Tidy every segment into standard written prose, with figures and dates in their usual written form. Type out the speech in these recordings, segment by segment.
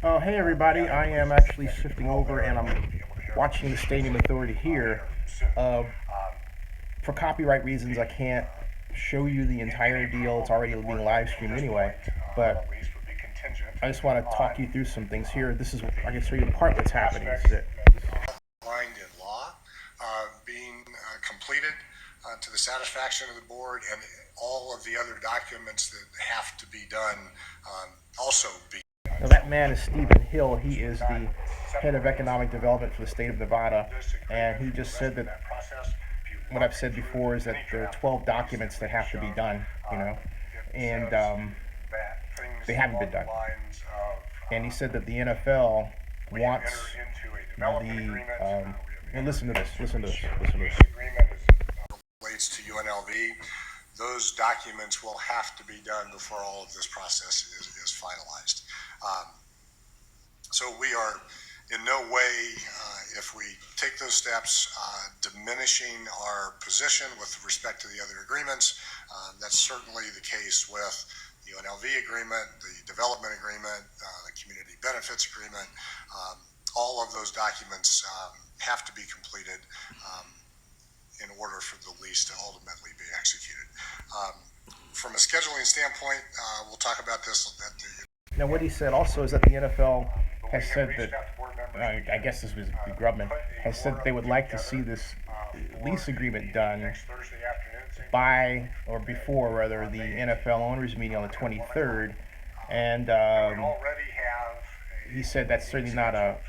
Oh, hey everybody. I am actually shifting over and I'm watching the Stadium Authority here. Uh, for copyright reasons, I can't show you the entire deal. It's already being live streamed anyway. But I just want to talk you through some things here. This is, I can show you part what's happening. This is it. Aligned in law, being completed to the satisfaction of the board, and all of the other documents that have to be done also be. Now, that man is Stephen Hill. He is the head of economic development for the state of Nevada, and he just said that what I've said before is that there are 12 documents that have to be done, and they haven't been done. And he said that the NFL wants and listen to this. Relates to UNLV. Those documents will have to be done before all of this process is finalized. So we are in no way, if we take those steps, diminishing our position with respect to the other agreements. That's certainly the case with the UNLV agreement, the development agreement, the community benefits agreement. All of those documents have to be completed in order for the lease to ultimately be executed. From a scheduling standpoint, we'll talk about this at the. Now, what he said also is that the NFL has said that, I guess this was Grubman, has said that they would like to see this lease agreement done by, or before rather, the NFL owners meeting on the 23rd. And he said that's certainly not a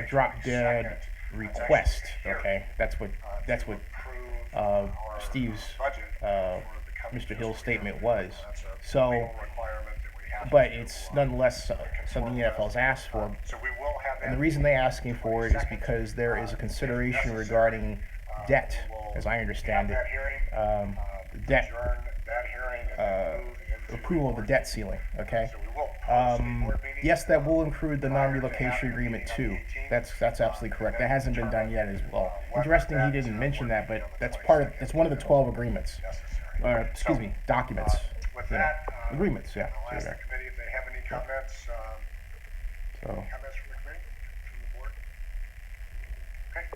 drop dead request. Okay, that's what Steve's Mr. Hill's statement was. So, but it's nonetheless something the NFL's asked for. And the reason they're asking for it is because there is a consideration regarding debt, as I understand it, debt approval of the debt ceiling. Okay. Yes, that will include the non-relocation agreement too. That's absolutely correct. That hasn't been done yet as well. Interesting, he didn't mention that, but that's one of the 12 agreements. Excuse me, documents. Agreements. Yeah. I'll ask the committee if they have any comments. Comments from the committee, from the board. Okay,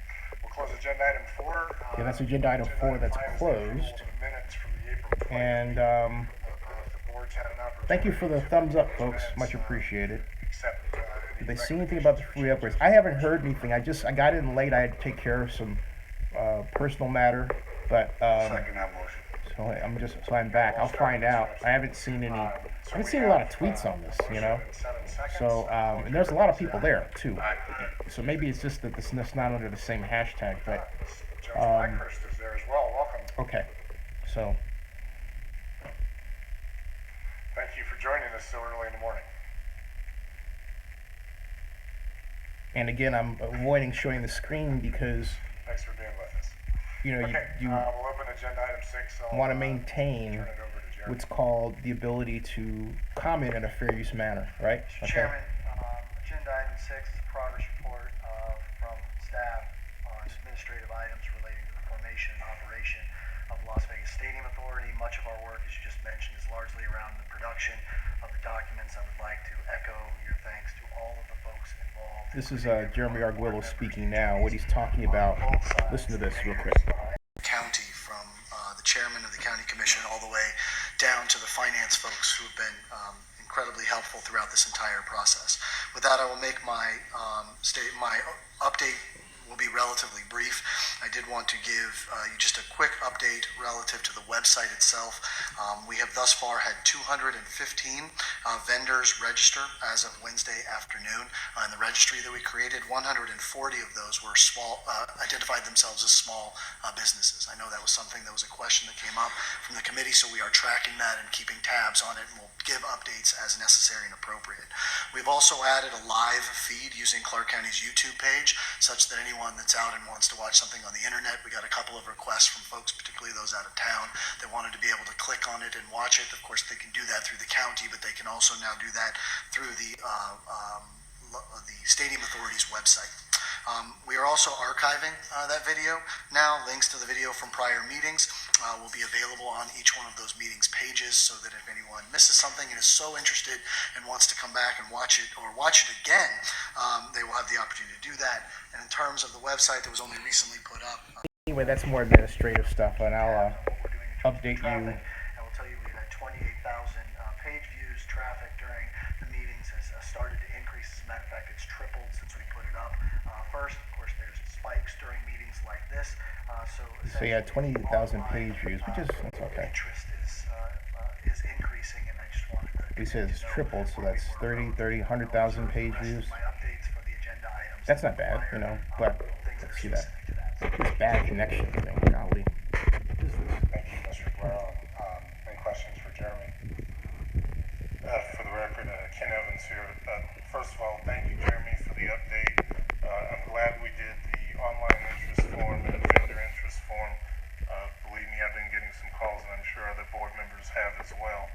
we'll close agenda item 4. Yeah, that's agenda item 4. That's closed. And thank you for the thumbs up, folks. Much appreciated. Did they see anything about the free upgrades? I haven't heard anything. I got in late. I had to take care of some personal matter, but so I'm back. I'll find out. I haven't seen a lot of tweets on this, So and there's a lot of people there too. So maybe it's just that this is not under the same hashtag, but okay. So thank you for joining us so early in the morning. And again, I'm avoiding showing the screen because thanks for being with us. You we'll open agenda item 6. Want to maintain what's called the ability to comment in a fair use manner, right? Mr. Chairman, agenda item 6 is a progress report from staff on administrative items relating to the formation and operation of the Las Vegas Stadium Authority. Much of our work, as you just mentioned, is largely around the production of the documents. I would like to echo your thanks to all of the folks involved. This is Jeremy Arguello speaking now. What he's talking about, listen to this real quick. County, from the chairman of the county commission all the way down to the finance folks who have been incredibly helpful throughout this entire process. With that, I will make my update will be relatively brief. I did want to give you just a quick update relative to the website itself. We have thus far had 215 vendors register as of Wednesday afternoon. In the registry that we created, 140 of those were small, identified themselves as small businesses. I know that was something that was a question that came up from the committee, so we are tracking that and keeping tabs on it, and we'll give updates as necessary and appropriate. We've also added a live feed using Clark County's YouTube page, such that anyone that's out and wants to watch something on the internet, we got a couple of requests from folks, particularly those out of town, that wanted to be able to click on it and watch it. Of course, they can do that through the county, but they can also now do that through the the Stadium Authority's website. We are also archiving that video now. Links to the video from prior meetings will be available on each one of those meetings pages, so that if anyone misses something and is so interested and wants to come back and watch it or watch it again, they will have the opportunity to do that. And in terms of the website that was only recently put up, Anyway, that's more administrative stuff, and I'll update you. I will tell you we had 28,000 page views. Traffic during the meetings has started to increase. As a matter of fact, it's tripled since we put it up first. Of course, there's spikes during meetings like this. So yeah, 28,000 page views, which is that's okay. Interest is increasing, and I just wanted to. He says it's tripled, so that's 100,000 page views. My updates for the agenda items. That's not bad, you know, but let's see that. This bad connection thing, golly. Thank you, Mr. Guerrero. Any questions for Jeremy? For the record, Ken Evans here. First of all, thank you, Jeremy, for the update. I'm glad we did the online interest form and the vendor interest form. Believe me, I've been getting some calls, and I'm sure other board members have as well.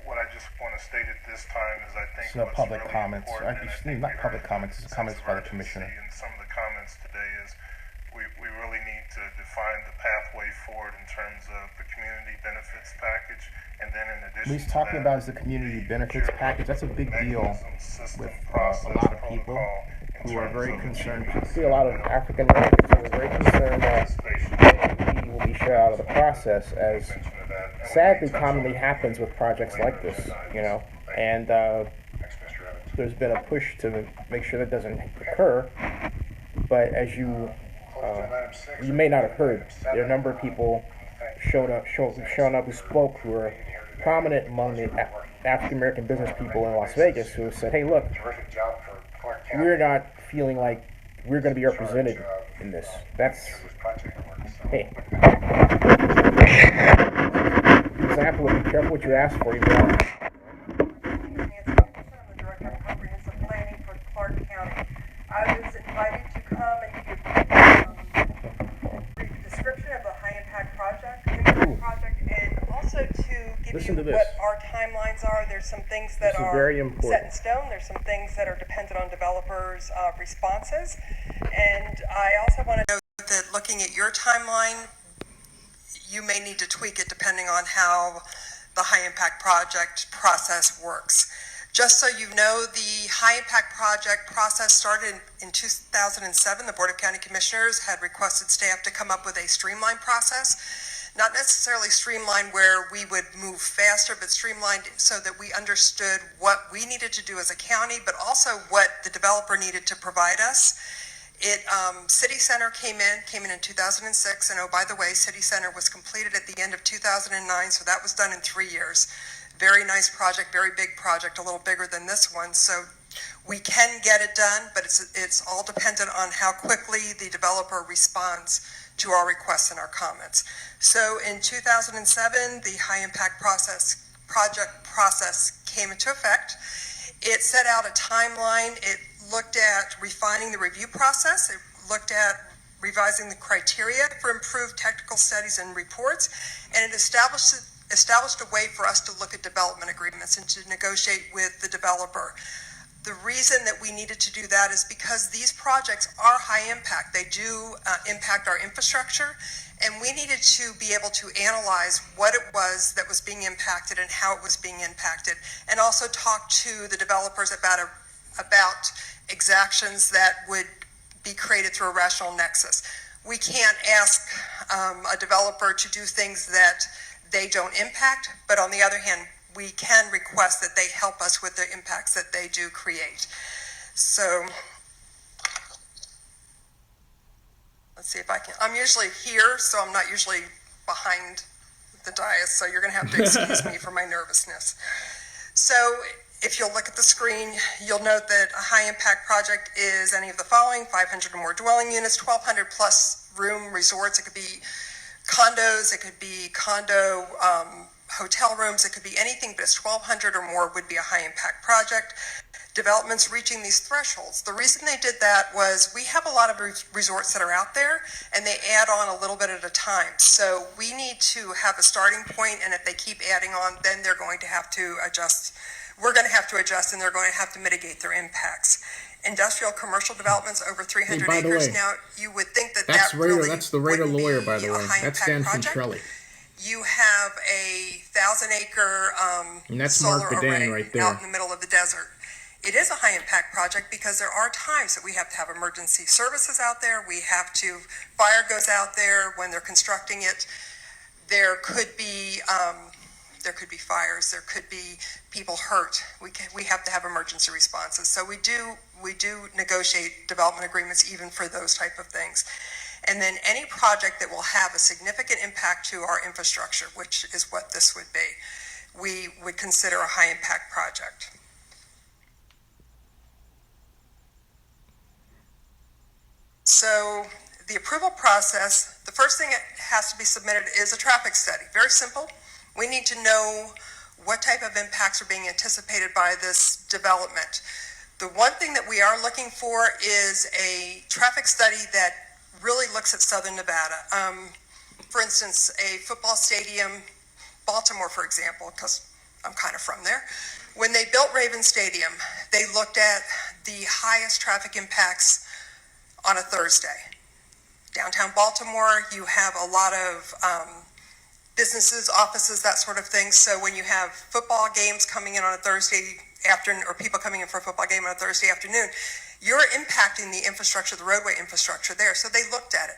What I just want to state at this time is I think So what's public really comments. important, and I think Not we public heard comments, it's comments by the urgency commissioner. in some of the comments today is we really need to define the pathway forward in terms of the community benefits package, and then in addition What he's to talking that, about is the community benefits package. That's a big deal with a lot of people who are very concerned. I see a lot of African Americans who are very concerned that he will be shut out of the process, as sadly commonly happens with projects like this, you know. And there's been a push to make sure that doesn't occur. But as you may not have heard, there are a number of people shown up who spoke, who are prominent among the African American business people in Las Vegas, who said, hey, look, we're not feeling like we're going to be represented in this. That's, hey, example of be careful what you ask for. You know. I'm the Director of Comprehensive Planning for Clark County. I was invited to come and give brief description of the high impact project, and also to give Listen you to this. what our timelines are. There's some things that This is are very important. set in stone. There's some things that are dependent on developers' responses. And I also want to note that looking at your timeline, you may need to tweak it depending on how the high impact project process works. Just so you know, the high impact project process started in 2007. The Board of County Commissioners had requested staff to come up with a streamlined process. Not necessarily streamlined where we would move faster, but streamlined so that we understood what we needed to do as a county, but also what the developer needed to provide us. City Center came in 2006, and oh, by the way, City Center was completed at the end of 2009, so that was done in 3 years. Very nice project, very big project, a little bigger than this one, so we can get it done, but it's all dependent on how quickly the developer responds to our requests and our comments. So in 2007, the high impact project process came into effect. It set out a timeline. It looked at refining the review process. It looked at revising the criteria for improved technical studies and reports, and it established a way for us to look at development agreements and to negotiate with the developer. The reason that we needed to do that is because these projects are high impact. They do impact our infrastructure, and we needed to be able to analyze what it was that was being impacted and how it was being impacted, and also talk to the developers about exactions that would be created through a rational nexus. We can't ask a developer to do things that they don't impact, but on the other hand, we can request that they help us with the impacts that they do create. So let's see if I can. I'm usually here, so I'm not usually behind the dais, so you're going to have to excuse me for my nervousness. So if you'll look at the screen, you'll note that a high impact project is any of the following: 500 or more dwelling units, 1,200 plus room resorts. It could be condos, it could be condo hotel rooms, it could be anything, but it's 1,200 or more would be a high impact project. Developments reaching these thresholds. The reason they did that was we have a lot of resorts that are out there, and they add on a little bit at a time. So we need to have a starting point, and if they keep adding on, then they're going to have to adjust we're going to have to adjust and they're going to have to mitigate their impacts. Industrial commercial developments over 300 by the acres. way, Now, you would think that That's that Raider. really That's the Raider wouldn't lawyer, be by the a way. That's high-impact Dan project. Centrelli. You have a 1,000-acre And that's solar Mark Bedan array right there. out in the middle of the desert. It is a high-impact project because there are times that we have to have emergency services out there. Fire goes out there when they're constructing it. There could be fires. There could be people hurt. We have to have emergency responses. So we do negotiate development agreements even for those type of things. And then any project that will have a significant impact to our infrastructure, which is what this would be, we would consider a high-impact project. So the approval process, the first thing that has to be submitted is a traffic study. Very simple. We need to know what type of impacts are being anticipated by this development. The one thing that we are looking for is a traffic study that really looks at Southern Nevada. For instance, a football stadium, Baltimore, for example, because I'm kind of from there. When they built Raven Stadium, they looked at the highest traffic impacts on a Thursday. Downtown Baltimore, you have a lot of businesses, offices, that sort of thing. So when you have football games coming in on a Thursday afternoon, or people coming in for a football game on a Thursday afternoon, you're impacting the infrastructure, the roadway infrastructure there. So they looked at it.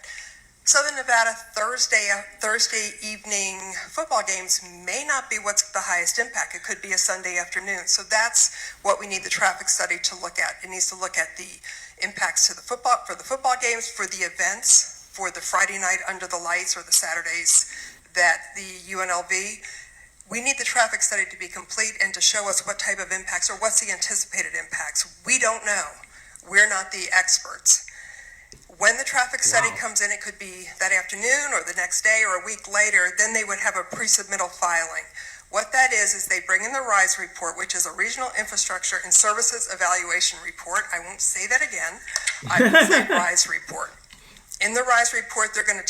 Southern Nevada Thursday evening football games may not be what's the highest impact. It could be a Sunday afternoon. So that's what we need the traffic study to look at. It needs to look at the impacts to the football games, for the events, for the Friday night under the lights or the Saturdays that the UNLV. We need the traffic study to be complete and to show us what type of impacts or what's the anticipated impacts. We don't know. We're not the experts. When the traffic study comes in, it could be that afternoon or the next day or a week later, then they would have a pre-submittal filing. What that is they bring in the RISE report, which is a Regional Infrastructure and Services Evaluation Report. I won't say that again. I will say RISE report. In the RISE report, they're going to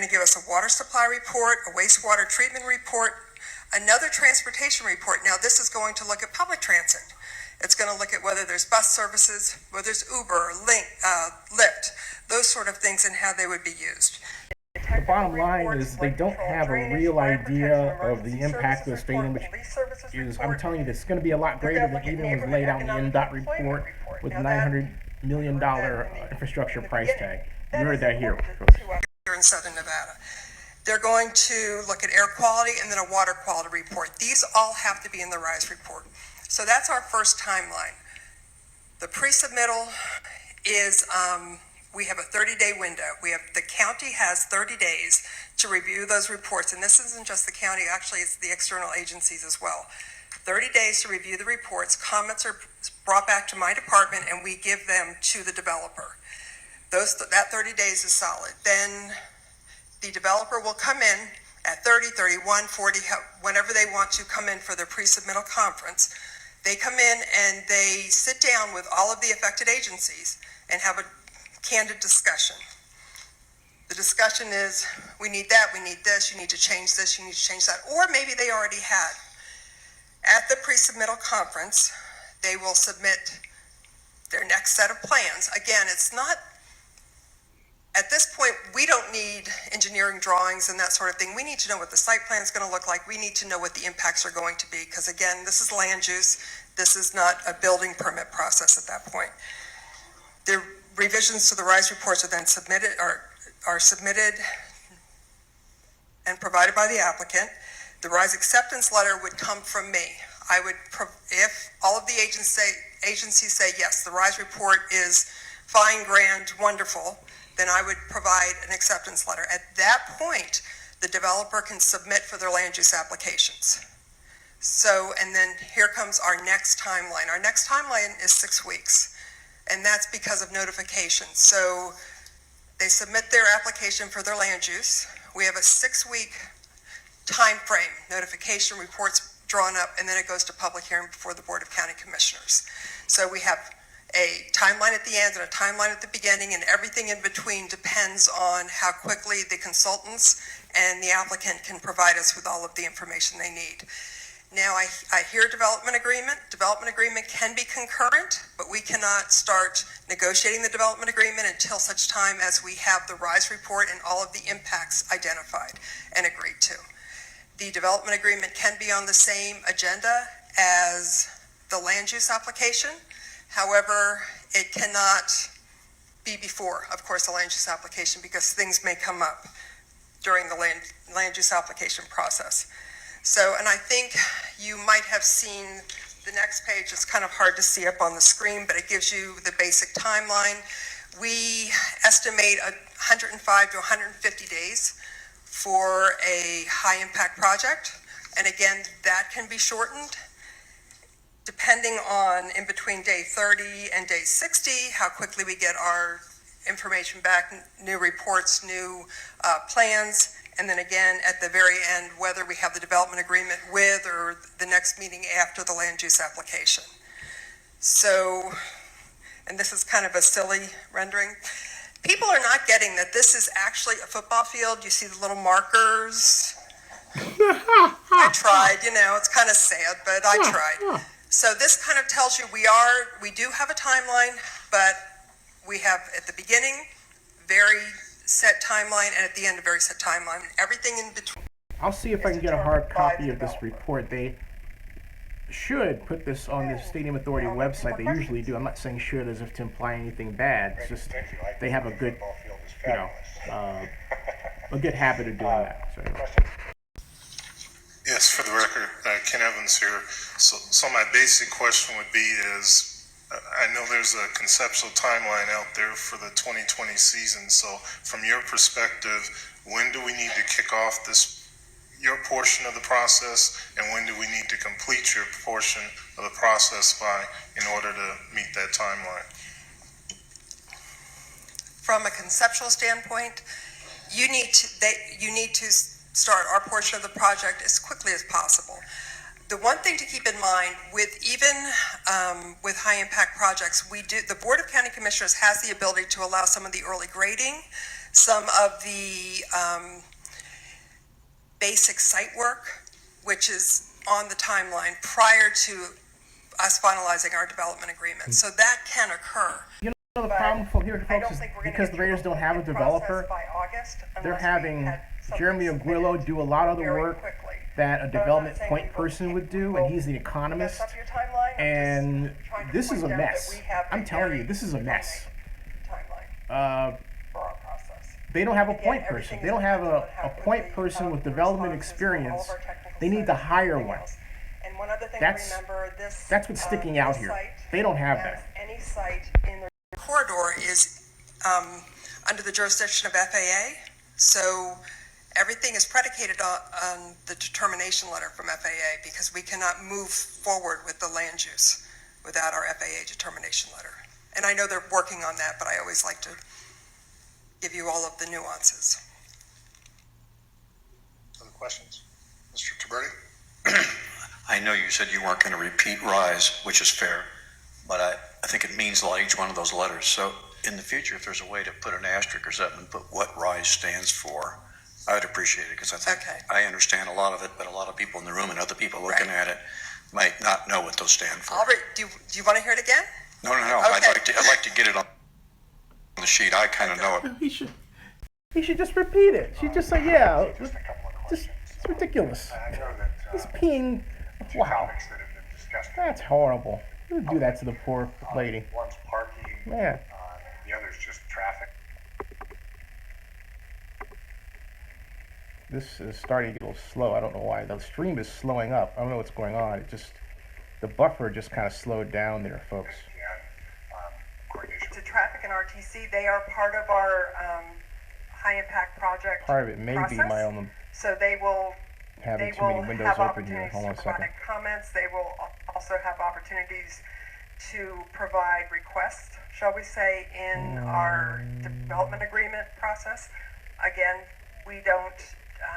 give us a water supply report, a wastewater treatment report, another transportation report. Now, this is going to look at public transit. It's going to look at whether there's bus services, whether there's Uber, Lyft, those sort of things, and how they would be used. The bottom line is they don't have a real idea of the impact of the stadium, which is, I'm telling you, it's going to be a lot greater than even was laid out in the NDOT report with $900 million infrastructure price tag. You heard that here, folks. Here in Southern Nevada. They're going to look at air quality and then a water quality report. These all have to be in the RISE report. So that's our first timeline. The pre-submittal is, we have a 30-day window. The county has 30 days to review those reports. And this isn't just the county, actually it's the external agencies as well. 30 days to review the reports. Comments are brought back to my department and we give them to the developer. That 30 days is solid. Then the developer will come in at 30, 31, 40, whenever they want to come in for their pre-submittal conference. They come in and they sit down with all of the affected agencies and have a candid discussion. The discussion is, we need that, we need this, you need to change this, you need to change that. Or maybe they already had. At the pre-submittal conference, they will submit their next set of plans. Again, it's not, at this point, we don't need engineering drawings and that sort of thing. We need to know what the site plan is going to look like. We need to know what the impacts are going to be. Because again, this is land use. This is not a building permit process at that point. The revisions to the RISE reports are then submitted and provided by the applicant. The RISE acceptance letter would come from me. If all of the agencies say, yes, the RISE report is fine, grand, wonderful, then I would provide an acceptance letter. At that point, the developer can submit for their land use applications. So, and then here comes our next timeline. Our next timeline is 6 weeks, and that's because of notification. So they submit their application for their land use. We have a 6-week time frame, notification, reports drawn up, and then it goes to public hearing before the Board of County Commissioners. So we have a timeline at the end and a timeline at the beginning, and everything in between depends on how quickly the consultants and the applicant can provide us with all of the information they need. Now, I hear development agreement. Development agreement can be concurrent, but we cannot start negotiating the development agreement until such time as we have the RISE report and all of the impacts identified and agreed to. The development agreement can be on the same agenda as the land use application. However, it cannot be before, of course, the land use application, because things may come up during the land use application process. So, and I think you might have seen the next page. It's kind of hard to see up on the screen, but it gives you the basic timeline. We estimate 105 to 150 days for a high impact project. And again, that can be shortened depending on in between day 30 and day 60, how quickly we get our information back, new reports, new plans. And then again, at the very end, whether we have the development agreement with or the next meeting after the land use application. So, and this is kind of a silly rendering. People are not getting that this is actually a football field. You see the little markers. I tried, it's kind of sad, but I tried. So this kind of tells you we do have a timeline, but we have at the beginning, very set timeline, and at the end a very set timeline. Everything in between. I'll see if I can get a hard copy of this report. They should put this on the Stadium Authority website. They usually do. I'm not saying should as if to imply anything bad. It's just they have a good, a good habit of doing that. So anyway. Yes, for the record, Ken Evans here. So my basic question would be is, I know there's a conceptual timeline out there for the 2020 season. So from your perspective, when do we need to kick off your portion of the process, and when do we need to complete your portion of the process by in order to meet that timeline? From a conceptual standpoint, you need to start our portion of the project as quickly as possible. The one thing to keep in mind with with high impact projects, the Board of County Commissioners has the ability to allow some of the early grading, some of the basic site work, which is on the timeline prior to us finalizing our development agreement. So that can occur. The problem here, folks, is because the Raiders don't have a developer, they're having Jeremy Aguilo do a lot of the work that a development point person would do, and he's the economist, and this is a mess. I'm telling you, this is a mess. They don't have a point person. They don't have a point person with development experience. They need to hire one. That's what's sticking out here. They don't have that. Any site in the corridor is under the jurisdiction of FAA, so everything is predicated on the determination letter from FAA, because we cannot move forward with the land use without our FAA determination letter. And I know they're working on that, but I always like to give you all of the nuances. Other questions? Mr. Taberti? I know you said you weren't going to repeat RISE, which is fair, but I think it means a lot, each one of those letters. So in the future, if there's a way to put an asterisk or something and put what RISE stands for, I would appreciate it, because I think I understand a lot of it, but a lot of people in the room and other people looking at it might not know what those stand for. Do you want to hear it again? No. Okay. I'd like to get it on the sheet. I kind of know it. He should just repeat it. She just say, yeah, it's ridiculous. He's peeing. Wow, that's horrible. You do that to the poor lady. One's parking, Man. the other's just traffic. This is starting to get a little slow. I don't know why. The stream is slowing up. I don't know what's going on. The buffer just kind of slowed down there, folks. To traffic and RTC, they are part of our high impact project. Part of it may process. be my own So they will having too many windows open here. Hold on a second. Comments. They will also have opportunities to provide requests, shall we say, in our development agreement process. Again, we don't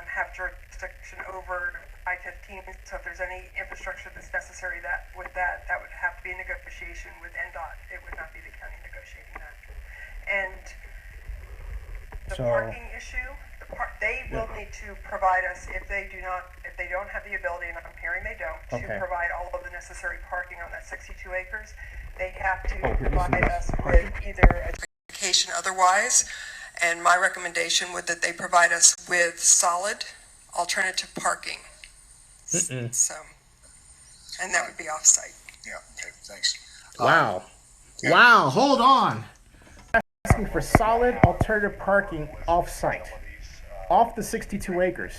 have jurisdiction over I-15, so if there's any infrastructure that's necessary that would have to be a negotiation with NDOT. It would not be the county negotiating that. And the parking issue, they will need to provide us if they don't have the ability, and I'm hearing they don't, Okay. to provide all of the necessary parking on that 62 acres. They have to Oh, here, listen to provide this. us with either identification otherwise, and my recommendation would that they provide us with solid alternative parking. So, and that would be off-site. Yeah, okay, thanks. Wow. Wow, hold on. Asking for solid alternative parking off-site, off the 62 acres.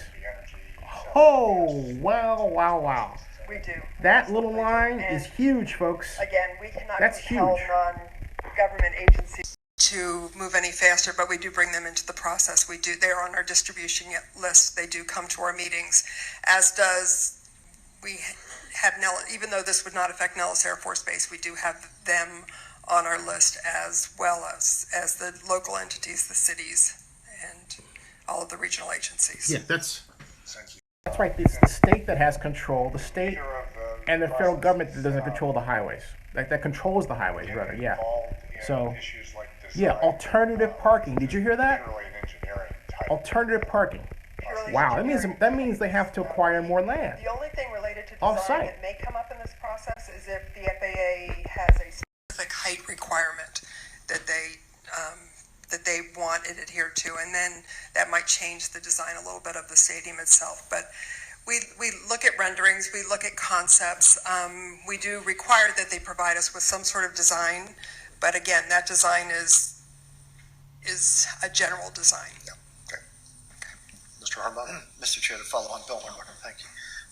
Oh, wow, wow, wow. We do. That little Absolutely do. line And is huge, folks. again, we cannot That's compel huge. non-government agencies to move any faster, but we do bring them into the process. We do. They're on our distribution list. They do come to our meetings, as does we have even though this would not affect Nellis Air Force Base, we do have them on our list as well as the local entities, the cities, and all of the regional agencies. Yeah, that's Thank you. right. It's the state that has control. The state and the federal government that doesn't control the highways. Like that controls the highways, rather. Yeah. So, yeah, alternative parking. Did you hear that? Alternative parking. Wow, that means they have to acquire more land. The only thing related to design Off-site. that may come up in this process is if the FAA has a specific height requirement that they want it adhered to, and then that might change the design a little bit of the stadium itself. But we look at renderings, we look at concepts. We do require that they provide us with some sort of design, but again, that design is a general design. Yeah, okay. Mr. Harbaugh? Mr. Chair, to follow on Bill Hornberger, thank you.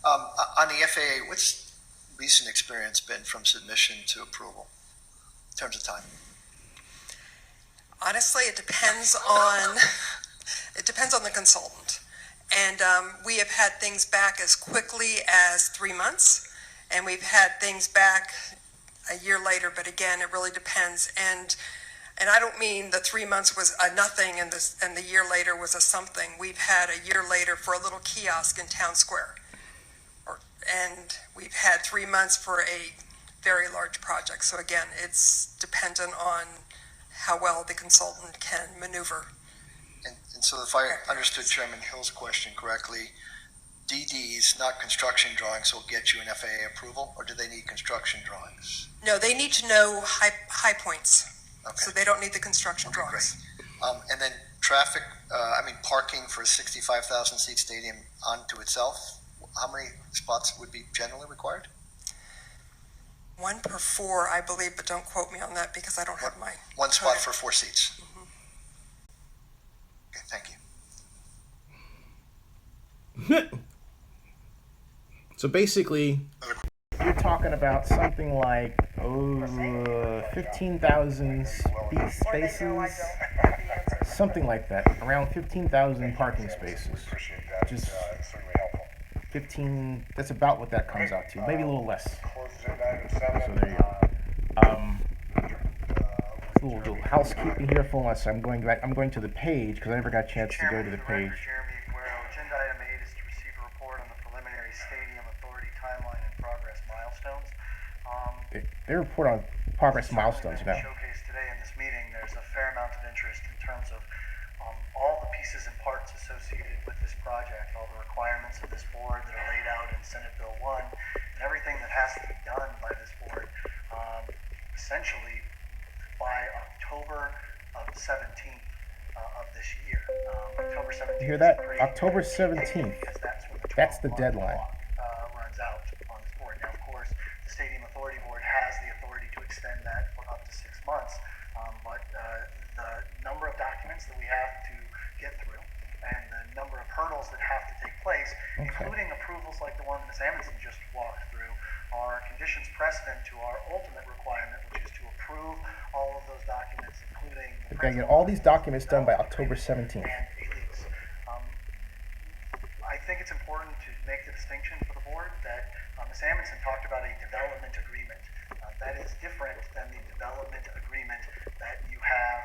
On the FAA, what's recent experience been from submission to approval in terms of time? Honestly, it depends on the consultant. And we have had things back as quickly as 3 months, and we've had things back a year later, but again, it really depends. And I don't mean the 3 months was a nothing and the year later was a something. We've had a year later for a little kiosk in Town Square. And we've had 3 months for a very large project. So again, it's dependent on how well the consultant can maneuver. And so if I understood Chairman Hill's question correctly, DDs, not construction drawings, will get you an FAA approval, or do they need construction drawings? No, they need to know high points. Okay. So they don't need the construction Okay, drawings. great. And then traffic, parking for a 65,000 seat stadium onto itself, how many spots would be generally required? 1 per 4, I believe, but don't quote me on that because I don't have my. One spot for 4 seats. Okay, thank you. So basically, you're talking about something like 15,000 spaces, something like that, around 15,000 parking spaces. Appreciate that. Just Extremely helpful. 15. That's about what that comes out to, maybe a little less. Close agenda item 7. So there you go. A little housekeeping here for us. I'm going to the page because I never got a chance to go to the page. Jeremy Guerrero, agenda item 8 is to receive a report on the preliminary stadium authority timeline and progress milestones. They report on progress milestones now. Showcased today in this meeting, there's a fair amount of interest in terms of all the pieces and parts associated with this project, all the requirements of this board that are laid out in Senate Bill 1, and everything that has to be done by this board, essentially by October 17th of this year. October 17th. You hear that? is a pretty October important date 17th. because That's the 12-month deadline. clock, runs out on this board. Now, of course, the Stadium Authority Board has the authority to extend that for up to 6 months, but the number of documents that we have to get through and the number of hurdles that have to take place, including approvals like the one that Ms. Amundsen just walked through, are conditions precedent to our ultimate requirement, which is to approve all of those documents, including the We've got to get all these documents done by October 17th. and a lease. I think it's important to make the distinction for the board that Ms. Amundsen talked about a development agreement. That is different than the development agreement that you have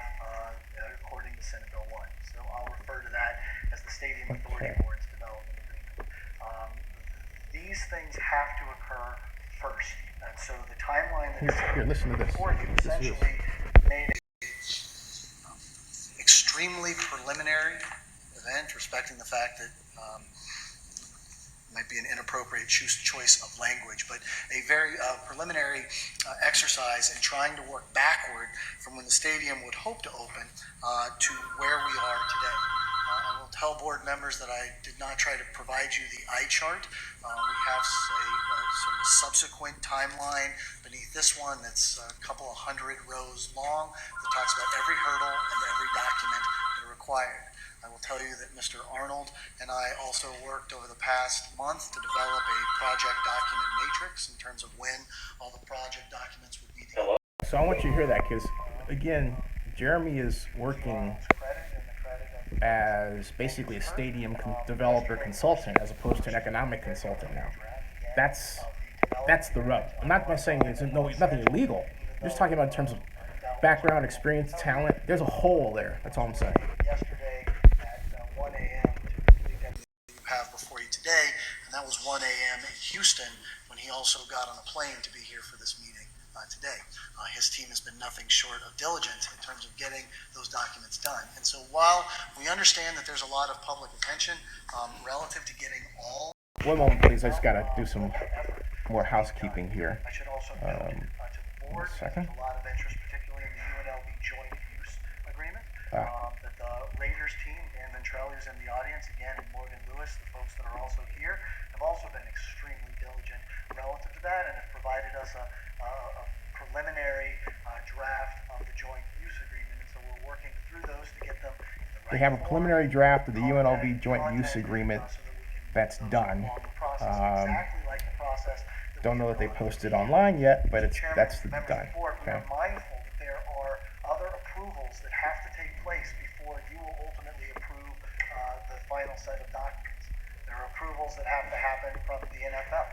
according to Senate Bill 1. So I'll refer to that as the Stadium Authority Board's development agreement. These things have to occur first. And so the timeline that Here, listen to this. before you Listen to this. essentially made Extremely preliminary event, respecting the fact that might be an inappropriate choice of language, but a very preliminary exercise in trying to work backward from when the stadium would hope to open to where we are today. I will tell board members that I did not try to provide you the eye chart. We have a sort of subsequent timeline beneath this one that's a couple of hundred rows long that talks about every hurdle and every document that are required. I will tell you that Mr. Arnold and I also worked over the past month to develop a project document matrix in terms of when all the project documents would be together. So I want you to hear that because, again, Jeremy is working as basically a stadium developer consultant as opposed to an economic consultant now. That's the rub. I'm not saying there's nothing illegal. I'm just talking about in terms of background, experience, talent. There's a hole there. That's all I'm saying. Yesterday at 1 a.m. to complete that you have before you today, and that was 1 a.m. in Houston when he also got on a plane to be here for this meeting today. His team has been nothing short of diligent in terms of getting those documents done. And so while we understand that there's a lot of public attention relative to getting all... One moment, please. I just got to do some more housekeeping here. I should also note to the board, there's a lot of interest, particularly in the UNLV joint use agreement, that the Raiders team, Dan Ventrelli is in the audience, again, and Morgan Lewis, the folks that are also here, have also been extremely diligent relative to that and have provided us a preliminary draft of the joint use agreement. And so we're working through those to get them in the right They have a form, preliminary draft of the UNLV content, joint use agreement so that we can that's move done. along the process exactly like the process that Don't we know that they have posted gone online yet, but Chairman, that's members done. of the board, we Okay. are mindful that there are other approvals that have to take place before you will ultimately approve the final set of documents. There are approvals that have to happen from the NFL,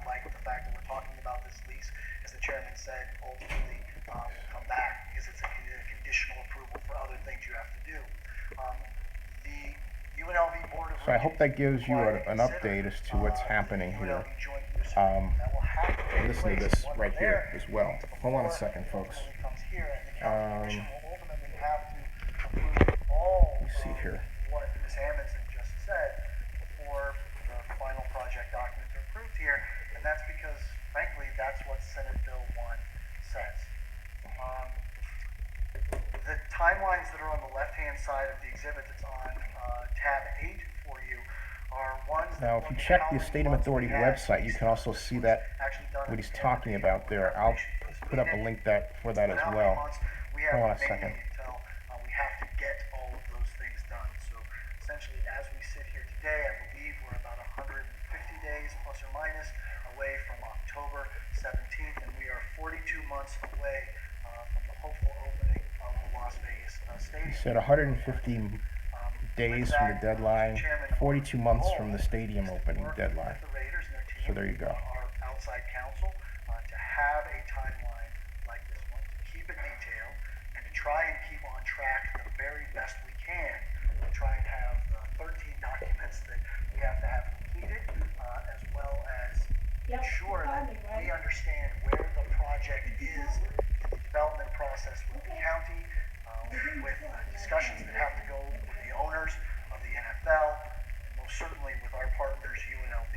like the fact that we're talking about this lease, as the chairman said, ultimately will come back because it's a conditional approval for other things you have to do. The UNLV Board of So I hope that gives you require an update as to what's happening here. UNLV joint use agreement. That will have to take Listen to place. this Once right there, here as well. to the Hold on a floor, second, it folks. ultimately comes here, and the county commission will ultimately have to approve all Let me see of here. what Ms. Amundsen just said before the final project documents are approved here, and that's because, frankly, that's what Senate Bill 1 says. The timelines that are on the left-hand side of the exhibit that's on tab 8 for you are ones that Now, if you look at check how the many Stadium months Authority we had website, you since can also this see was that actually done what at he's the talking end about of there. I'll preparation for this put up a meeting. link for that as But how many well. months we have Hold on a remaining second. until we have to get all of those things done. So essentially, as we sit here today, I believe we're about 150 days plus or minus away from October 17th, and we are 42 months away from the hopeful opening of the Las Vegas Stadium. He said 150 days from the deadline, 42 months from the stadium opening deadline. The Raiders and their team, So there you go. Our outside counsel, to have a timeline like this one, to keep it detailed, and to try and keep on track the very best we can, to try and have the 13 documents that we have to have completed, as well as ensure that we understand where the project is in the development process with the county, with discussions that have to go with the owners of the NFL, and most certainly with our partners UNLV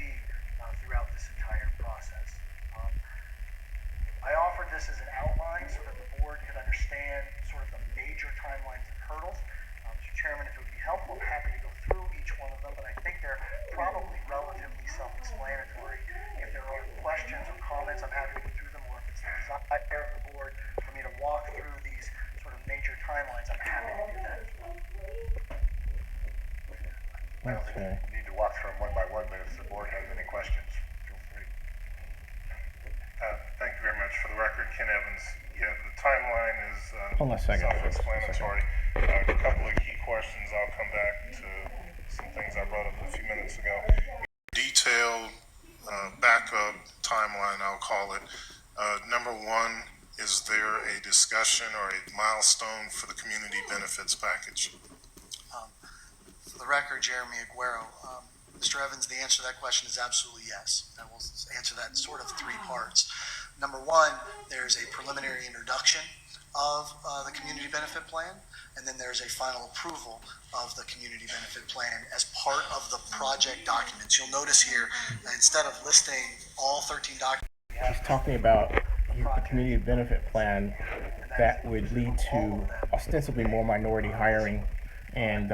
throughout this entire process. I offered this as an outline so that the board could understand sort of the major timelines and hurdles. Mr. Chairman, if it would be helpful, I'm happy to go through each one of them, but I think they're probably relatively self-explanatory. If there are questions or comments, I'm happy to go through them, or if it's the desire of the board for me to walk through these sort of major timelines, I'm happy to do that. I don't think Okay. we need to walk through them one by one, but if the board has any questions, feel free. Thank you very much. For the record, Ken Evans. Yeah, the timeline is Hold on a second. self-explanatory. A couple of key questions. I'll come back to some things I brought up a few minutes ago. Detailed backup timeline, I'll call it. Number one, is there a discussion or a milestone for the community benefits package? For the record, Jeremy Aguero, Mr. Evans, the answer to that question is absolutely yes. I will answer that in sort of three parts. Number one, there's a preliminary introduction of the community benefit plan, and then there's a final approval of the community benefit plan as part of the project documents. You'll notice here, instead of listing all 13 documents, He's talking about the community benefit plan that would lead to ostensibly more minority hiring and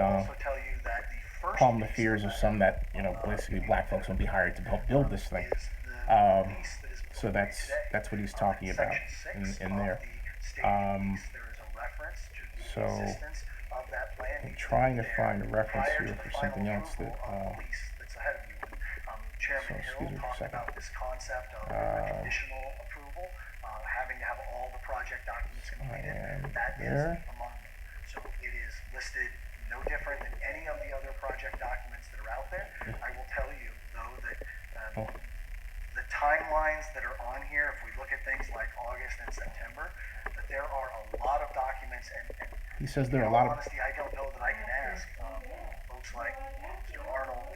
calm the fears of some that, basically black folks will be hired to help build this thing. So that's what he's talking about in there. So I'm trying to find a reference here for something else that. Chairman excuse me Hill for a talked second. about this concept of conditional approval, having to have all the project documents completed. That is there. among them. So it is listed no different than any of the other project documents that are out there. I will tell you, though, that the timelines that are on here, if we look at things like August and September, that there are a lot of documents, and He says there are a in all lot of. honesty, I don't know that I can ask folks like Mr. Arnold,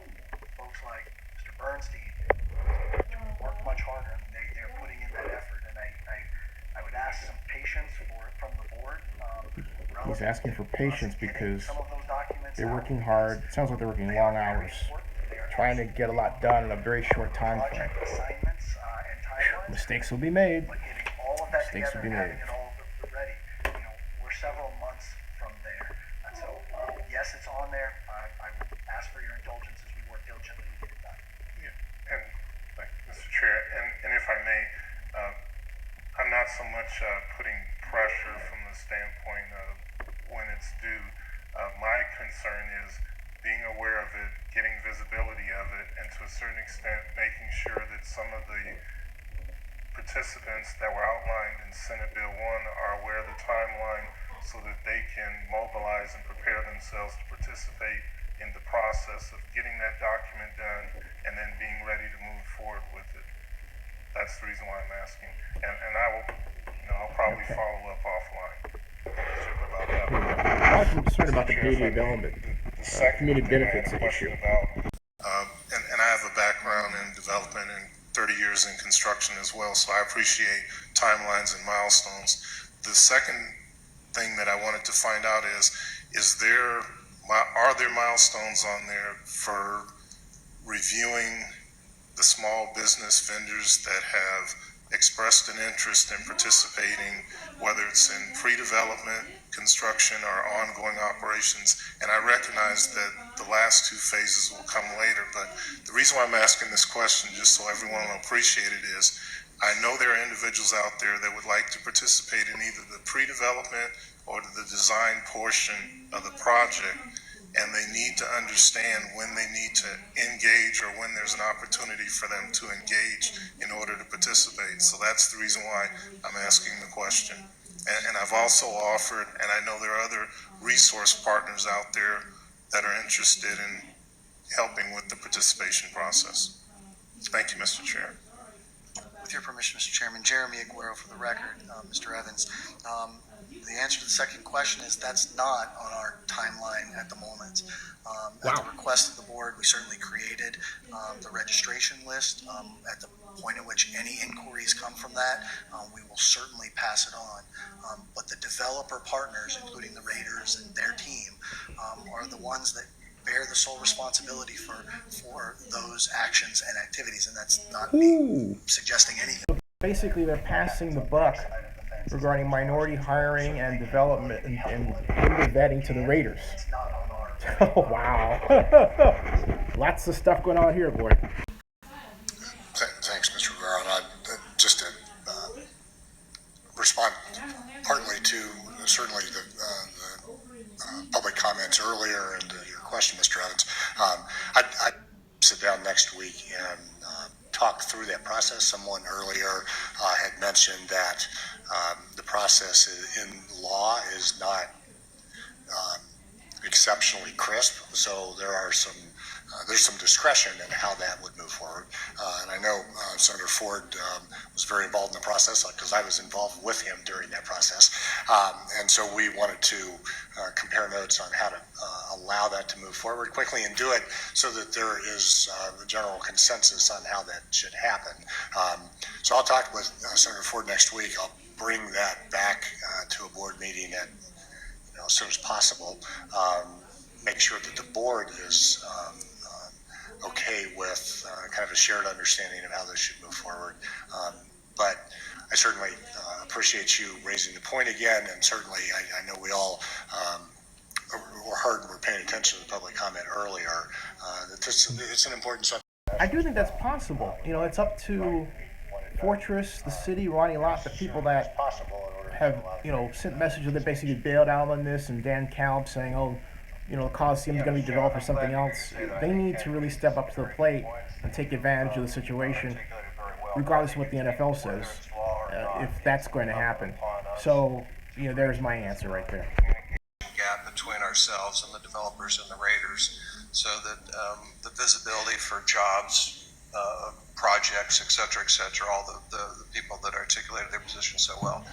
folks like Mr. Bernstein to work much harder. I mean, they're putting in that effort, and I would ask some patience from the board. He's asking for patience because some of those documents they're out. working hard. It sounds like they're working long hours, trying to get a lot done in a very short time frame. Project assignments and timelines. Mistakes will be made. But getting all of that Mistakes together will be and having made. it all ready, we're several months from there. And so, yes, it's on there. I would ask for your indulgence as we work diligently to get it done. Yeah, and Mr. Chair, and if I may, I'm not so much putting pressure from the standpoint of when it's due. My concern is being aware of it, getting visibility of it, and to a certain extent making sure that some of the participants that were outlined in Senate Bill 1 are aware of the timeline so that they can mobilize and prepare themselves to participate in the process of getting that document done and then being ready to move forward with it. That's the reason why I'm asking. And I will, I'll probably follow up offline. About that. I'm concerned about the community development, The second community thing I had benefits a question issue. about, and I have a background in development and 30 years in construction as well, so I appreciate timelines and milestones. The second thing that I wanted to find out are there milestones on there for reviewing the small business vendors that have expressed an interest in participating, whether it's in pre-development, construction, or ongoing operations? And I recognize that the last two phases will come later, but the reason why I'm asking this question, just so everyone will appreciate it, is I know there are individuals out there that would like to participate in either the pre-development or the design portion of the project, and they need to understand when they need to engage or when there's an opportunity for them to engage in order to participate. So that's the reason why I'm asking the question. And I've also offered, and I know there are other resource partners out there that are interested in helping with the participation process. Thank you, Mr. Chair. With your permission, Mr. Chairman, Jeremy Aguero for the record, Mr. Evans. The answer to the second question is that's not on our timeline at the moment. At the request of the board, we certainly created the registration list. At the point at which any inquiries come from that, we will certainly pass it on. But the developer partners, including the Raiders and their team, are the ones that bear the sole responsibility for those actions and activities, and that's not me suggesting anything. Basically, they're passing the buck regarding minority hiring and development and vendor vetting to the Raiders. It's not on our Oh, wow. Lots of stuff going on here, boy. Thanks, Mr. Rivera. Just to respond partly to certainly the public comments earlier and your question, Mr. Evans, I'd sit down next week and talk through that process. Someone earlier had mentioned that the process in law is not exceptionally crisp, so there are some there's some discretion in how that would move forward. And I know Senator Ford was very involved in the process because I was involved with him during that process. And so we wanted to compare notes on how to allow that to move forward quickly and do it so that there is the general consensus on how that should happen. So I'll talk with Senator Ford next week. I'll bring that back to a board meeting as soon as possible. Make sure that the board is okay with kind of a shared understanding of how this should move forward. But I certainly appreciate you raising the point again, and certainly I know we all were heard and were paying attention to the public comment earlier. That it's an important subject. I do think that's possible. It's up to Fortress, the city, Ronnie Lott, the people that have, sent messages that basically bailed out on this, and Dan Calb saying, the Coliseum's going to be developed for something else. They need to really step up to the plate and take advantage of the situation, regardless of what the NFL says, if that's going to happen. So, there's my answer right there. Gap between ourselves and the developers and the Raiders, so that the visibility for jobs, projects, et cetera, all the people that articulated their position so well,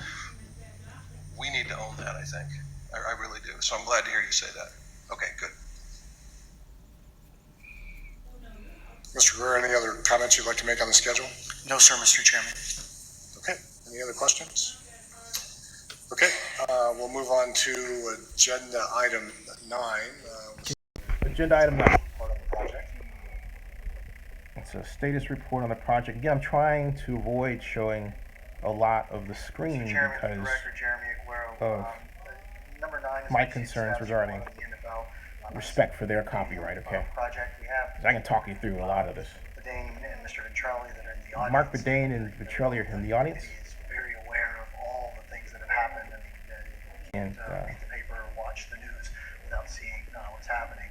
we need to own that, I think. I really do. So I'm glad to hear you say that. Okay, good. Mr. Guerrero, any other comments you'd like to make on the schedule? No, sir, Mr. Chairman. Okay, any other questions? Okay, we'll move on to agenda item 9. Agenda item 9. Report on the project. It's a status report on the project. Again, I'm trying to avoid showing a lot of the screen Mr. Chairman, for the because record, Jeremy Aguero, of number 9 is my the concerns establishment regarding of the NFL, respect for their copyright, okay? project. We have 'Cause I can talk you through a lot of this. Bedane and Mr. Ventrelli that are in the audience. Mark Bedane and Ventrelli are in the audience. He is very aware of all the things that have happened, and he And, can't read the paper or watch the news without seeing what's happening.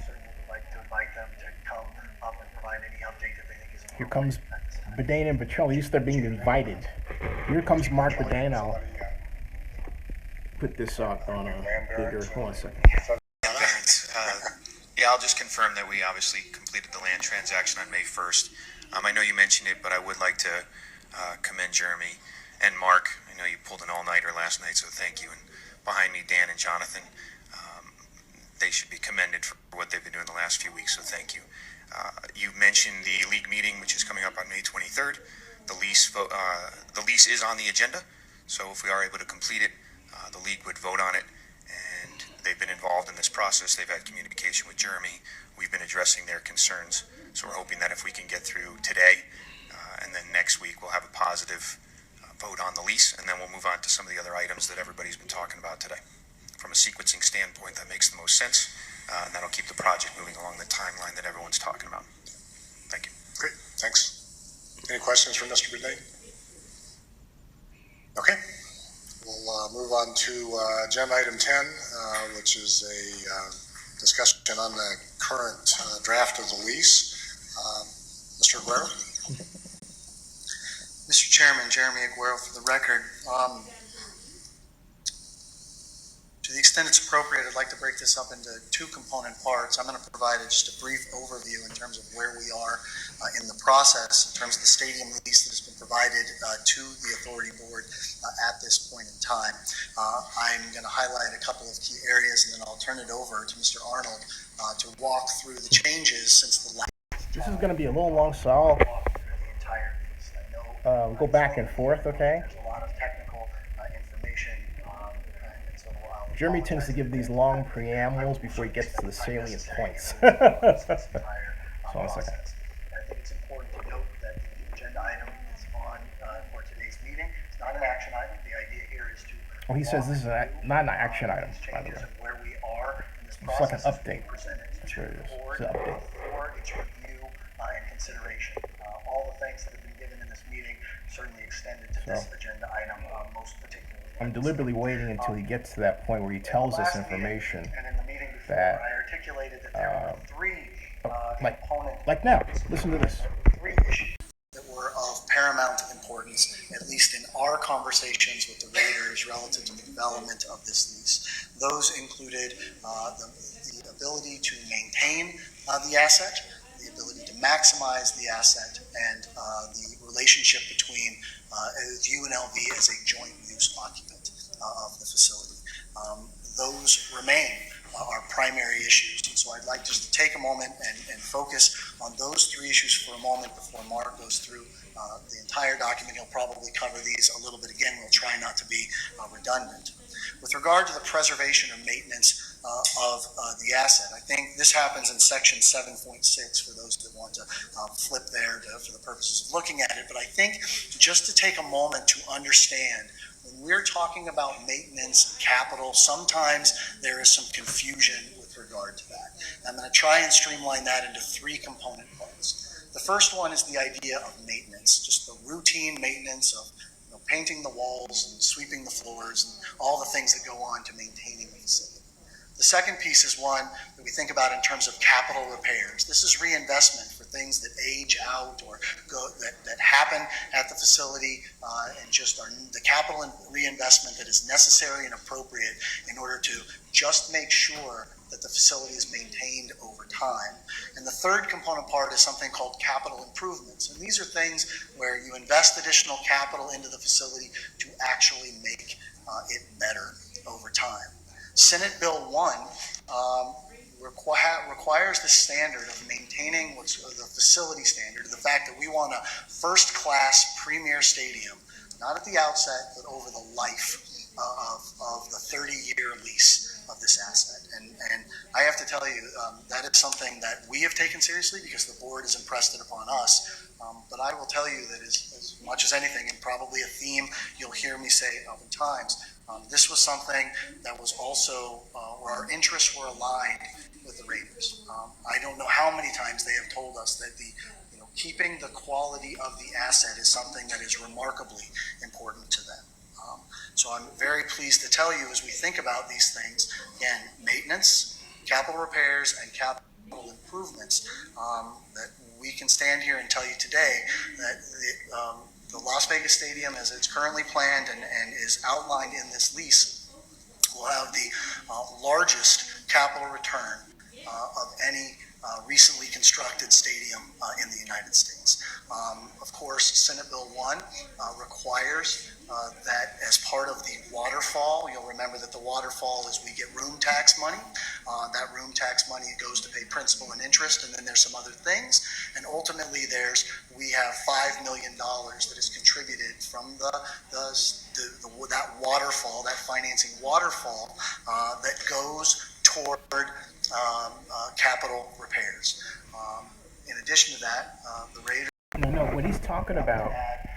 Certainly would like to invite them to come up and provide any update that they think is Here appropriate comes at this time. Bedane and Ventrelli. These are being invited. Here comes Mark Bedane. I'll put this up on a bigger. Hold on a second. Yeah, I'll just confirm that we obviously completed the land transaction on May 1st. I know you mentioned it, but I would like to commend Jeremy and Mark. I know you pulled an all-nighter last night, so thank you. And behind me, Dan and Jonathan, they should be commended for what they've been doing the last few weeks, so thank you. You mentioned the league meeting, which is coming up on May 23rd. The lease is on the agenda, so if we are able to complete it, the league would vote on it, and they've been involved in this process. They've had communication with Jeremy. We've been addressing their concerns, so we're hoping that if we can get through today, and then next week we'll have a positive vote on the lease, and then we'll move on to some of the other items that everybody's been talking about today. From a sequencing standpoint, that makes the most sense, and that'll keep the project moving along the timeline that everyone's talking about. Thank you. Great, thanks. Any questions from Mr. Bedane? Okay, we'll move on to agenda item 10, which is a discussion on the current draft of the lease. Mr. Aguero? Mr. Chairman, Jeremy Aguero for the record. To the extent it's appropriate, I'd like to break this up into two component parts. I'm going to provide just a brief overview in terms of where we are in the process, in terms of the stadium lease that has been provided to the authority board at this point in time. I'm going to highlight a couple of key areas, and then I'll turn it over to Mr. Arnold to walk through the changes since the last. This is going to be a little long, so I'll Walk through the entire lease. I know go back and forth, okay? there's a lot of technical information, and so I'll Jeremy tends to give these long preambles before he gets to the salient points. process. Hold on a second. I think it's important to note that the agenda item is on for today's meeting. It's not an action item. The idea here is to. Well, he says this is not an action item, these by the changes way. and where we are in this It's like an process. update. Presented That's to what it the is. board It's an update. for its review and consideration. All the things that have been given in this meeting certainly extended to this agenda item, most particularly. I'm deliberately waiting until he gets to that point where he tells us information And in the meeting before, that, I articulated that there were three like- component. like now. Listen to this. Three issues that were of paramount importance, at least in our conversations with the Raiders relative to the development of this lease. Those included the ability to maintain the asset, the ability to maximize the asset, and the relationship between UNLV as a joint use occupant of the facility. Those remain our primary issues. And so I'd like just to take a moment and focus on those three issues for a moment before Mark goes through the entire document. He'll probably cover these a little bit again. We'll try not to be redundant. With regard to the preservation or maintenance of the asset, I think this happens in section 7.6 for those that want to flip there for the purposes of looking at it. But I think just to take a moment to understand, when we're talking about maintenance and capital, sometimes there is some confusion with regard to that. And I'm going to try and streamline that into three component parts. The first one is the idea of maintenance, just the routine maintenance of painting the walls and sweeping the floors and all the things that go on to maintaining the facility. The second piece is one that we think about in terms of capital repairs. This is reinvestment for things that age out or that happen at the facility and just are the capital and reinvestment that is necessary and appropriate in order to just make sure that the facility is maintained over time. And the third component part is something called capital improvements. And these are things where you invest additional capital into the facility to actually make it better over time. Senate Bill 1 requires the standard of maintaining what's the facility standard, the fact that we want a first-class premier stadium, not at the outset, but over the life of the 30-year lease of this asset. And I have to tell you, that is something that we have taken seriously because the board has impressed it upon us. But I will tell you that as much as anything, and probably a theme you'll hear me say oftentimes, this was something that was also where our interests were aligned with the Raiders. I don't know how many times they have told us that keeping the quality of the asset is something that is remarkably important to them. So I'm very pleased to tell you, as we think about these things, again, maintenance, capital repairs, and capital improvements, that we can stand here and tell you today that the Las Vegas Stadium, as it's currently planned and is outlined in this lease, will have the largest capital return of any recently constructed stadium in the United States. Of course, Senate Bill 1 requires that as part of the waterfall, you'll remember that the waterfall is we get room tax money. That room tax money goes to pay principal and interest, and then there's some other things. And ultimately, we have $5 million that is contributed from that waterfall, that financing waterfall that goes toward capital repairs. In addition to that, the Raiders. No, what he's talking about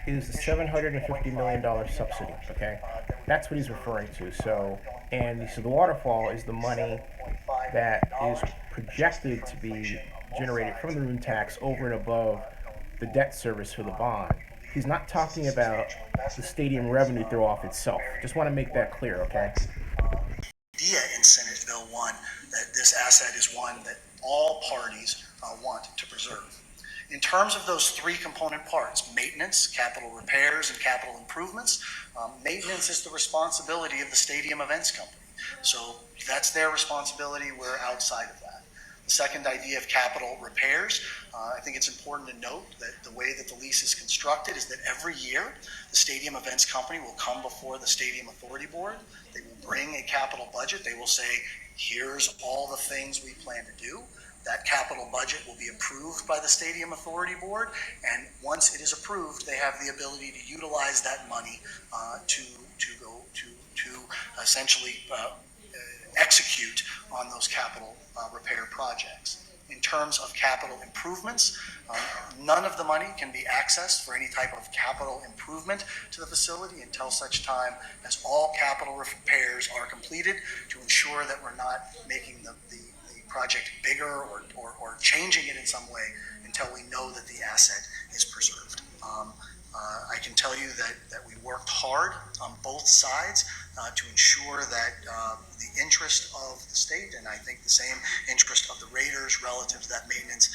is the $750 million subsidy, okay? That's what he's referring to. So the waterfall is the money that is projected to be generated from the room tax over and above the debt service for the bond. He's not talking about the stadium revenue throw-off itself. Just want to make that clear, okay? Idea in Senate Bill 1 that this asset is one that all parties want to preserve. In terms of those three component parts, maintenance, capital repairs, and capital improvements, maintenance is the responsibility of the stadium events company. So that's their responsibility. We're outside of that. The second idea of capital repairs, I think it's important to note that the way that the lease is constructed is that every year the stadium events company will come before the Stadium Authority Board. They will bring a capital budget. They will say, here's all the things we plan to do. That capital budget will be approved by the Stadium Authority Board, and once it is approved, they have the ability to utilize that money to essentially execute on those capital repair projects. In terms of capital improvements, none of the money can be accessed for any type of capital improvement to the facility until such time as all capital repairs are completed to ensure that we're not making the project bigger or changing it in some way until we know that the asset is preserved. I can tell you that we worked hard on both sides to ensure that the interest of the state, and I think the same interest of the Raiders relative to that maintenance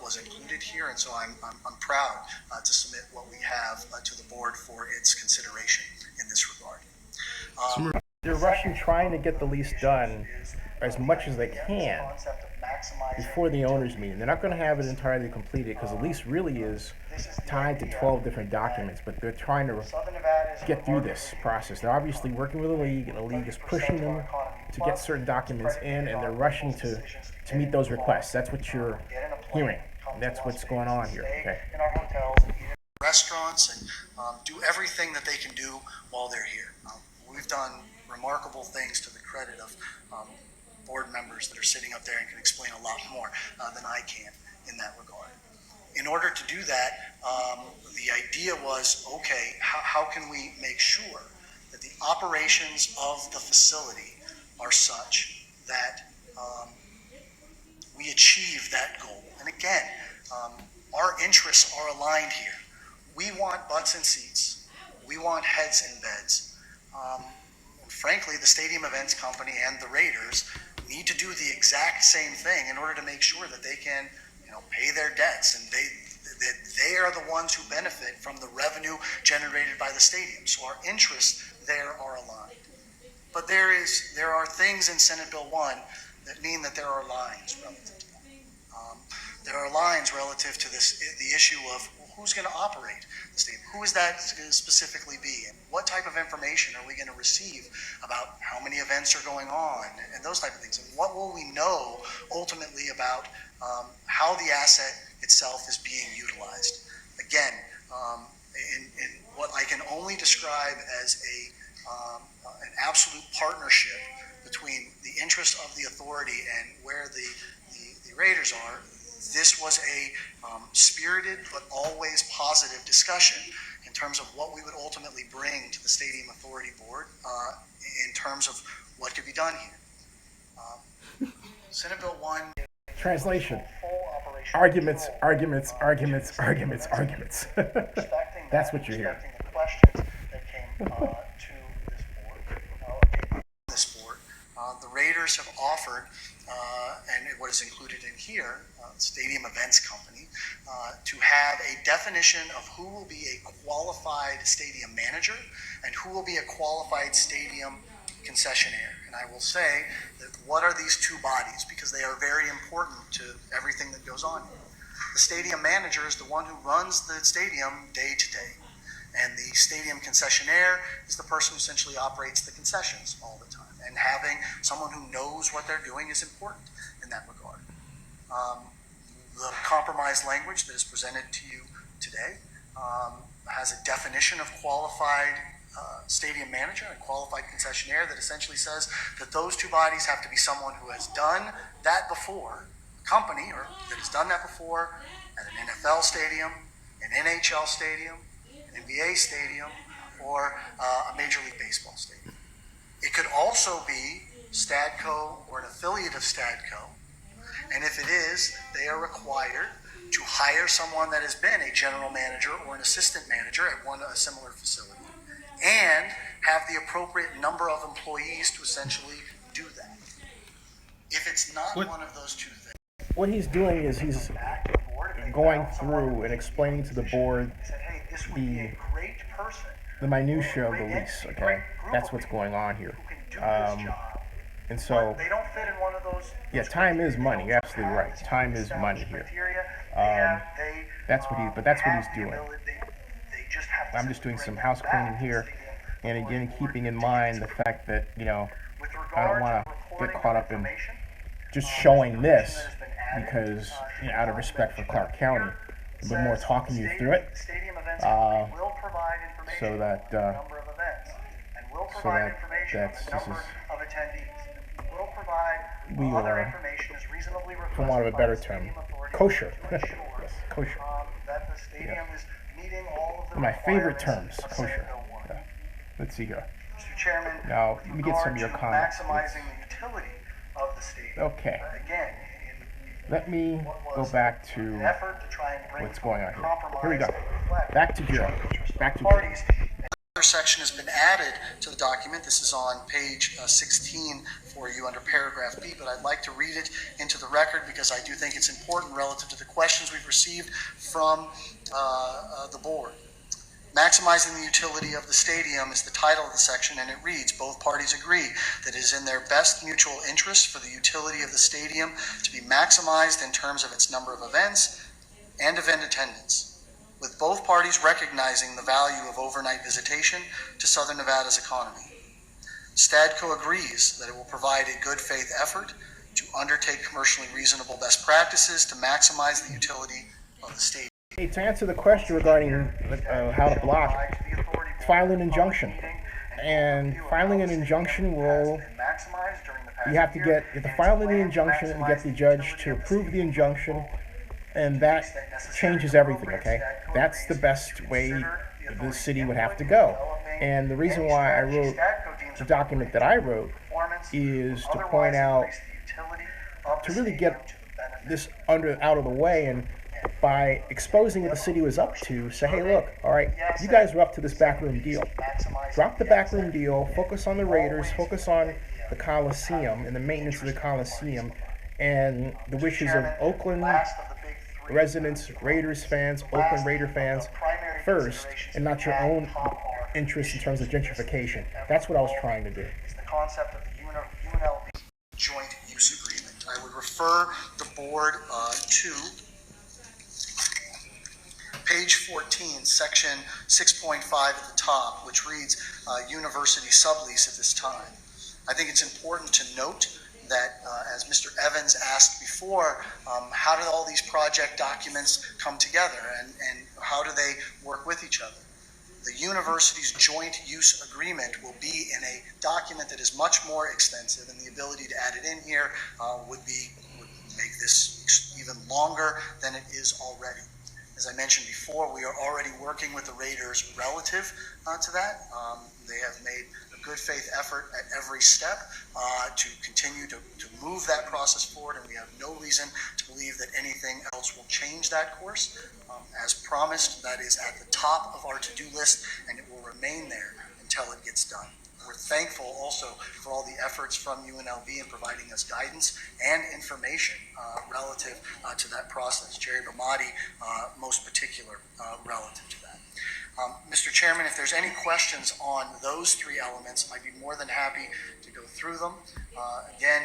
was included here, and so I'm proud to submit what we have to the board for its consideration in this regard. They're rushing trying to get the lease done as much as they can before the owners meeting. They're not going to have it entirely completed because the lease really is tied to 12 different documents, but they're trying to get through this process. They're obviously working with the league, and the league is pushing them to get certain documents in, and they're rushing to meet those requests. That's what you're hearing. That's what's going on here. Okay. In our hotels and eat at restaurants and do everything that they can do while they're here. We've done remarkable things to the credit of board members that are sitting up there and can explain a lot more than I can in that regard. In order to do that, the idea was, okay, how can we make sure that the operations of the facility are such that we achieve that goal? And again, our interests are aligned here. We want butts in seats. We want heads in beds. Frankly, the Stadium Events Company and the Raiders need to do the exact same thing in order to make sure that they can, pay their debts, and they are the ones who benefit from the revenue generated by the stadium. So our interests there are aligned. But there are things in Senate Bill 1 that mean that there are lines relative to that. There are lines relative to the issue of who's going to operate the stadium. Who is that going to specifically be? And what type of information are we going to receive about how many events are going on and those type of things? And what will we know ultimately about how the asset itself is being utilized? Again, in what I can only describe as an absolute partnership between the interest of the authority and where the Raiders are. This was a spirited but always positive discussion in terms of what we would ultimately bring to the Stadium Authority Board in terms of what could be done here. Senate Bill 1. Translation. Arguments, arguments, arguments, arguments, arguments. That's what you're hearing. The questions that came to this board. The Raiders have offered, and what is included in here, Stadium Events Company, to have a definition of who will be a qualified stadium manager and who will be a qualified stadium concessionaire. And I will say that what are these two bodies? Because they are very important to everything that goes on here. The stadium manager is the one who runs the stadium day to day. And the stadium concessionaire is the person who essentially operates the concessions all the time. And having someone who knows what they're doing is important in that regard. The compromise language that is presented to you today has a definition of qualified stadium manager and qualified concessionaire that essentially says that those two bodies have to be someone who has done that before, a company or that has done that before at an NFL stadium, an NHL stadium, an NBA stadium, or a Major League Baseball stadium. It could also be Stadco or an affiliate of Stadco. And if it is, they are required to hire someone that has been a general manager or an assistant manager at a similar facility and have the appropriate number of employees to essentially do that. If it's not one of those two things. What he's doing is he's going through and explaining to the board the minutia of the lease, okay? That's what's going on here. And so, yeah, time is money. You're absolutely right. Time is money here. That's what he's doing. I'm just doing some house cleaning here, and again, keeping in mind the fact that, I don't want to get caught up in just showing this because, out of respect for Clark County, but more talking you through it, so that we are, for want of a better term, kosher. Kosher. Yeah. My favorite terms, kosher. Yeah. Let's see here. Mr. Chairman, now, let me get some of your comments. Maximizing the utility of the stadium. Okay. Again, let me go back to what's going on here. Here we go. Back to Joe. Back to Joe. Another section has been added to the document. This is on page 16 for you under paragraph B, but I'd like to read it into the record because I do think it's important relative to the questions we've received from the board. Maximizing the utility of the stadium is the title of the section, and it reads, both parties agree that it is in their best mutual interest for the utility of the stadium to be maximized in terms of its number of events and event attendance, with both parties recognizing the value of overnight visitation to Southern Nevada's economy. Stadco agrees that it will provide a good faith effort to undertake commercially reasonable best practices to maximize the utility of the stadium. Hey, to answer the question regarding how to block, file an injunction. And filing an injunction will, you have to file an injunction and get the judge to approve the injunction, and that changes everything, okay? That's the best way the city would have to go. And the reason why I wrote the document that I wrote is to point out, to really get this out of the way, and by exposing what the city was up to, say, hey, look, all right, you guys were up to this backroom deal. Drop the backroom deal, focus on the Raiders, focus on the Coliseum and the maintenance of the Coliseum and the wishes of Oakland residents, Raiders fans, Oakland Raider fans first, and not your own interests in terms of gentrification. That's what I was trying to do. Is the concept of the UNLV joint use agreement. I would refer the board to page 14, section 6.5 at the top, which reads university sublease at this time. I think it's important to note that, as Mr. Evans asked before, how do all these project documents come together, and how do they work with each other? The university's joint use agreement will be in a document that is much more extensive, and the ability to add it in here would make this even longer than it is already. As I mentioned before, we are already working with the Raiders relative to that. They have made a good faith effort at every step to continue to move that process forward, and we have no reason to believe that anything else will change that course. As promised, that is at the top of our to-do list, and it will remain there until it gets done. We're thankful also for all the efforts from UNLV in providing us guidance and information relative to that process. Jerry Bomati, most particular, relative to that. Mr. Chairman, if there's any questions on those three elements, I'd be more than happy to go through them. Again,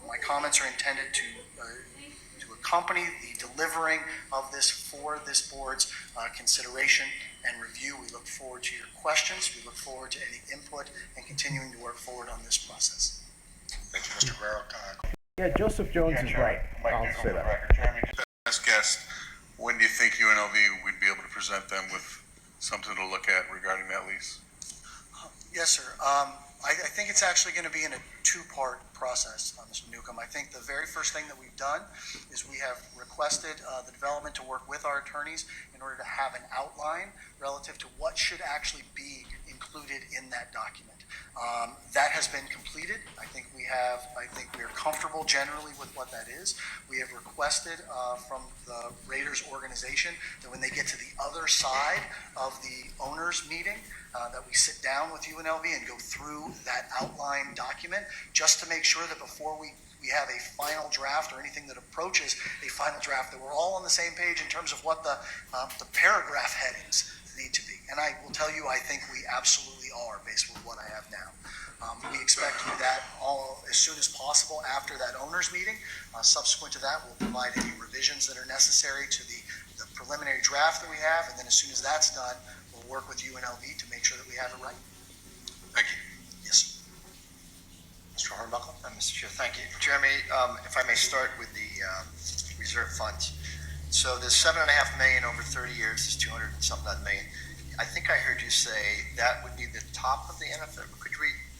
my comments are intended to accompany the delivering of this for this board's consideration and review. We look forward to your questions. We look forward to any input and continuing to work forward on this process. Thank you, Mr. Guerrero. Yeah, Joseph Jones is right. I'll say that. Jeremy, best guess, when do you think UNLV would be able to present them with something to look at regarding that lease? Yes, sir. I think it's actually going to be in a two-part process, Mr. Newcomb. I think the very first thing that we've done is we have requested the development to work with our attorneys in order to have an outline relative to what should actually be included in that document. That has been completed. I think we are comfortable generally with what that is. We have requested from the Raiders organization that when they get to the other side of the owners meeting, that we sit down with UNLV and go through that outline document just to make sure that before we have a final draft or anything that approaches a final draft, that we're all on the same page in terms of what the paragraph headings need to be. And I will tell you, I think we absolutely are, based on what I have now. We expect to do that all as soon as possible after that owners meeting. Subsequent to that, we'll provide any revisions that are necessary to the preliminary draft that we have, and then as soon as that's done, we'll work with UNLV to make sure that we have it right. Thank you. Yes. Mr. Hornbuckle? Mr. Chair, thank you. Jeremy, if I may start with the reserve funds. So there's $7.5 million over 30 years, there's 200 and something odd million. I think I heard you say that would be the top of the NFF. Could you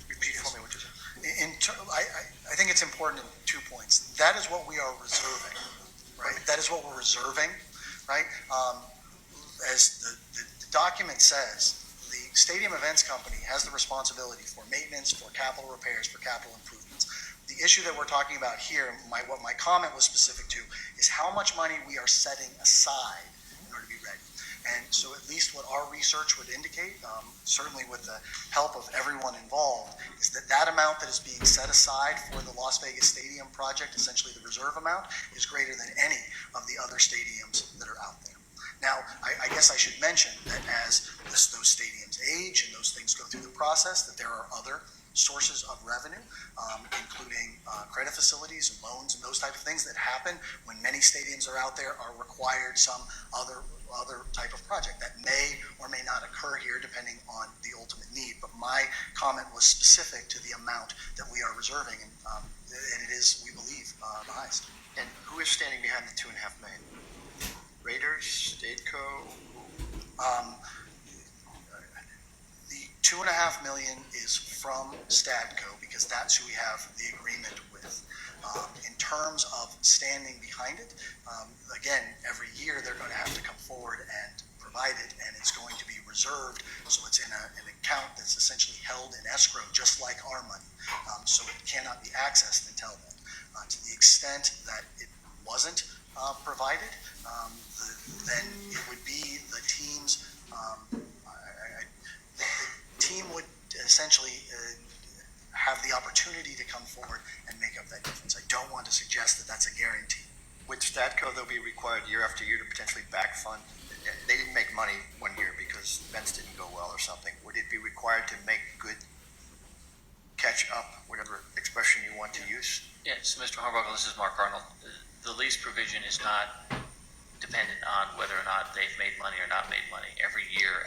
repeat for me what you said? I think it's important in 2 points. That is what we are reserving, right? That is what we're reserving, right? As the document says, the Stadium Events Company has the responsibility for maintenance, for capital repairs, for capital improvements. The issue that we're talking about here, what my comment was specific to, is how much money we are setting aside in order to be ready. And so at least what our research would indicate, certainly with the help of everyone involved, is that amount that is being set aside for the Las Vegas Stadium project, essentially the reserve amount, is greater than any of the other stadiums that are out there. Now, I guess I should mention that as those stadiums age and those things go through the process, that there are other sources of revenue, including credit facilities and loans and those type of things that happen when many stadiums are out there are required some other type of project that may or may not occur here depending on the ultimate need. But my comment was specific to the amount that we are reserving, and it is, we believe, the highest. And who is standing behind the 2.5 million? Raiders, Stateco? The 2.5 million is from Stadco because that's who we have the agreement with. In terms of standing behind it, again, every year they're going to have to come forward and provide it, and it's going to be reserved, so it's in an account that's essentially held in escrow, just like our money. So it cannot be accessed until then. To the extent that it wasn't provided, then it would be the team's. The team would essentially have the opportunity to come forward and make up that difference. I don't want to suggest that that's a guarantee. Would Stadco, they'll be required year after year to potentially back fund? They didn't make money one year because events didn't go well or something. Would it be required to make good, catch up, whatever expression you want to use? Yes, Mr. Hornbuckle, this is Mark Arnold. The lease provision is not dependent on whether or not they've made money or not made money. Every year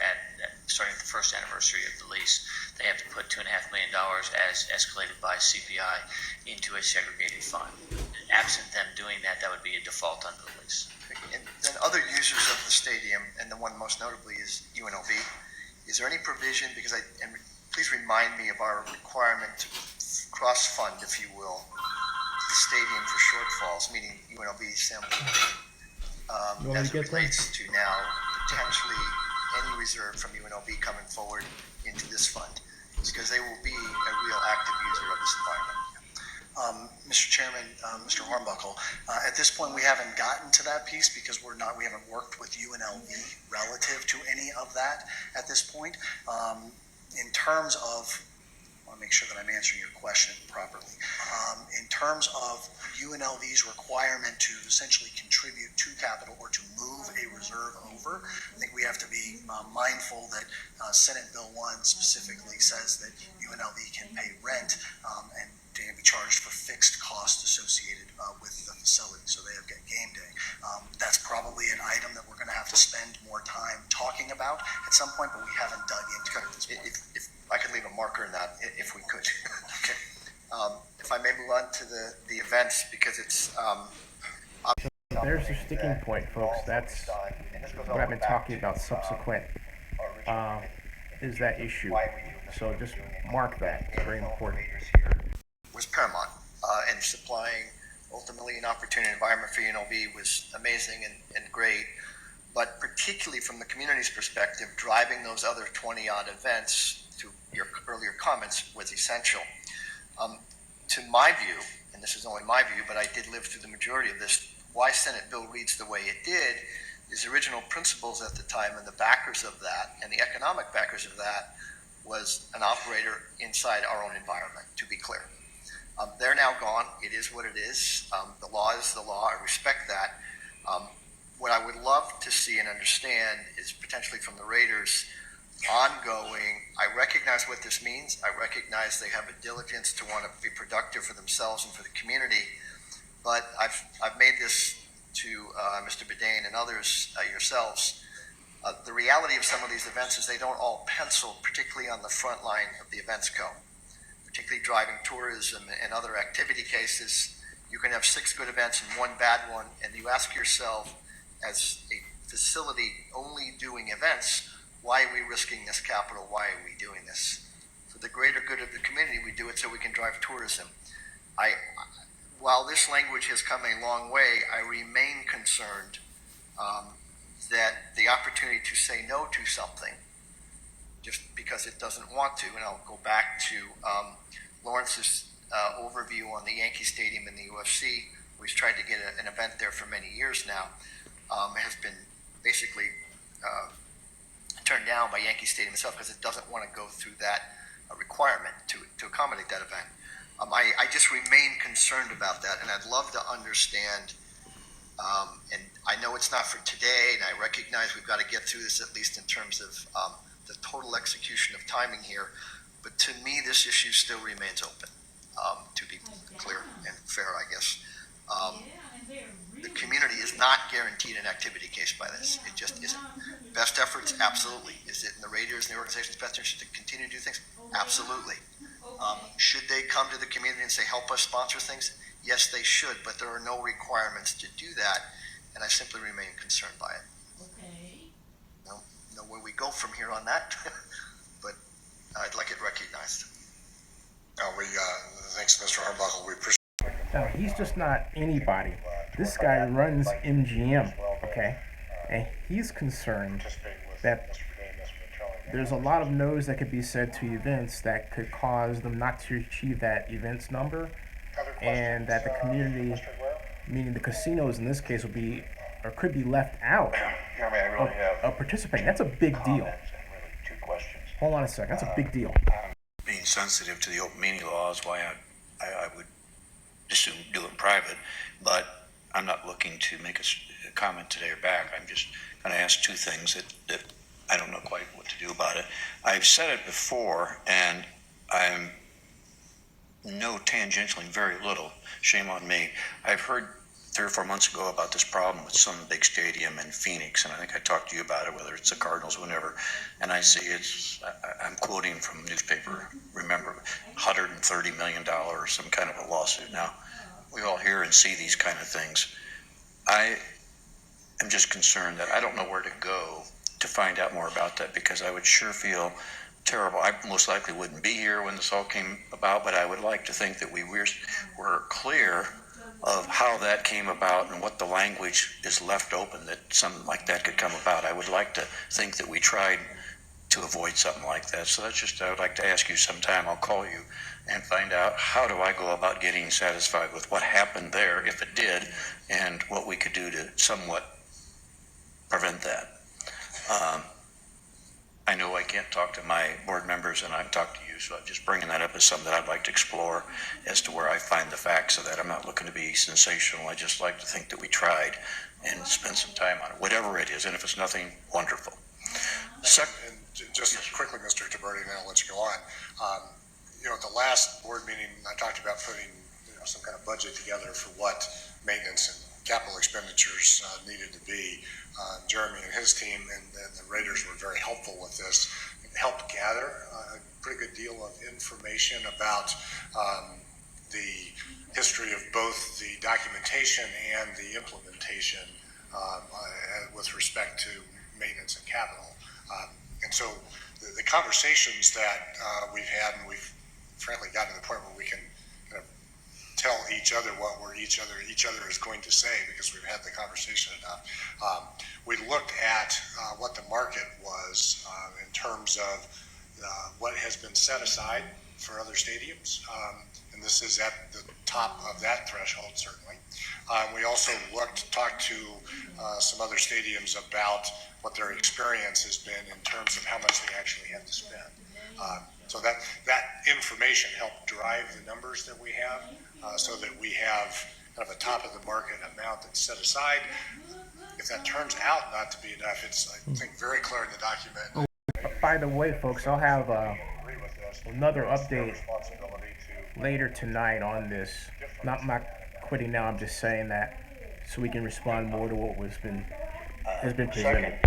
starting at the first anniversary of the lease, they have to put $2.5 million as escalated by CPI into a segregated fund. Absent them doing that, that would be a default under the lease. And then other users of the stadium, and the one most notably is UNLV. Is there any provision, because please remind me of our requirement to cross-fund, if you will, the stadium for shortfalls, meaning UNLV, Sam as it relates to now potentially any reserve from UNLV coming forward into this fund, because they will be a real active user of this environment. Mr. Chairman, Mr. Hornbuckle, at this point we haven't gotten to that piece because we haven't worked with UNLV relative to any of that at this point. In terms of, I want to make sure that I'm answering your question properly. In terms of UNLV's requirement to essentially contribute to capital or to move a reserve over, I think we have to be mindful that Senate Bill 1 specifically says that UNLV can pay rent and can be charged for fixed costs associated with the facility, so they have got game day. That's probably an item that we're going to have to spend more time talking about at some point, but we haven't dug into it at this point. If I could leave a marker in that, if we could. Okay. If I may move on to the events, because it's There's your sticking point, folks. That's what I've been talking about subsequent, is that issue. So just mark that. It's very important. was paramount, and supplying ultimately an opportunity environment for UNLV was amazing and great, but particularly from the community's perspective, driving those other 20-odd events, to your earlier comments, was essential. To my view, and this is only my view, but I did live through the majority of this, why Senate bill reads the way it did is the original principles at the time and the backers of that and the economic backers of that was an operator inside our own environment, to be clear. They're now gone. It is what it is. The law is the law. I respect that. What I would love to see and understand is potentially from the Raiders ongoing. I recognize what this means. I recognize they have a diligence to want to be productive for themselves and for the community. But I've made this to Mr. Bedane and others, yourselves. The reality of some of these events is they don't all pencil, particularly on the front line of the events co. Particularly driving tourism and other activity cases. You can have 6 good events and 1 bad one, and you ask yourself, as a facility only doing events, why are we risking this capital? Why are we doing this? For the greater good of the community, we do it so we can drive tourism. While this language has come a long way, I remain concerned that the opportunity to say no to something just because it doesn't want to, and I'll go back to Lawrence's overview on the Yankee Stadium and the UFC. We've tried to get an event there for many years now. Has been basically turned down by Yankee Stadium itself because it doesn't want to go through that requirement to accommodate that event. I just remain concerned about that, and I'd love to understand And I know it's not for today, and I recognize we've got to get through this at least in terms of the total execution of timing here. But to me, this issue still remains open, to be clear and fair, I guess. The community is not guaranteed an activity case by this. It just isn't. Best efforts, absolutely. Is it in the Raiders and the organization's best interest to continue to do things? Absolutely. Should they come to the community and say, help us sponsor things? Yes, they should, but there are no requirements to do that, and I simply remain concerned by it. Okay. Know where we go from here on that, but I'd like it recognized. Thanks, Mr. Hornbuckle. We appreciate. Now, he's just not anybody. This guy runs MGM, okay? And he's concerned that there's a lot of no's that could be said to events that could cause them not to achieve that events number, and that the community, meaning the casinos in this case, will be or could be left out of participating. That's a big deal. Hold on a second. That's a big deal. Being sensitive to the open meeting law is why I would assume do it in private, but I'm not looking to make a comment today or back. I'm just going to ask two things that I don't know quite what to do about it. I've said it before, and I'm know tangentially very little. Shame on me. I've heard 3 or 4 months ago about this problem with some big stadium in Phoenix, and I think I talked to you about it, whether it's the Cardinals, whenever, and I see I'm quoting from newspaper, remember, $130 million or some kind of a lawsuit. Now, we all hear and see these kind of things. I am just concerned that I don't know where to go to find out more about that, because I would sure feel terrible. I most likely wouldn't be here when this all came about, but I would like to think that we were clear of how that came about and what the language is left open that something like that could come about. I would like to think that we tried to avoid something like that. So that's just, I would like to ask you sometime. I'll call you and find out how do I go about getting satisfied with what happened there, if it did, and what we could do to somewhat prevent that. I know I can't talk to my board members, and I've talked to you, so I'm just bringing that up as something that I'd like to explore as to where I find the facts of that. I'm not looking to be sensational. I just like to think that we tried and spend some time on it, whatever it is, and if it's nothing, wonderful. And just quickly, Mr. Tiberti, and I'll let you go on. At the last board meeting, I talked about putting some kind of budget together for what maintenance and capital expenditures needed to be. Jeremy and his team and the Raiders were very helpful with this. It helped gather a pretty good deal of information about the history of both the documentation and the implementation with respect to maintenance and capital. And so the conversations that we've had, and we've frankly gotten to the point where we can kind of tell each other what each other is going to say, because we've had the conversation enough. We looked at what the market was in terms of what has been set aside for other stadiums, and this is at the top of that threshold, certainly. We also talked to some other stadiums about what their experience has been in terms of how much they actually have to spend. So that information helped drive the numbers that we have, so that we have kind of a top of the market amount that's set aside. If that turns out not to be enough, it's, I think, very clear in the document. By the way, folks, I'll have another update later tonight on this. Not quitting now. I'm just saying that so we can respond more to what has been presented.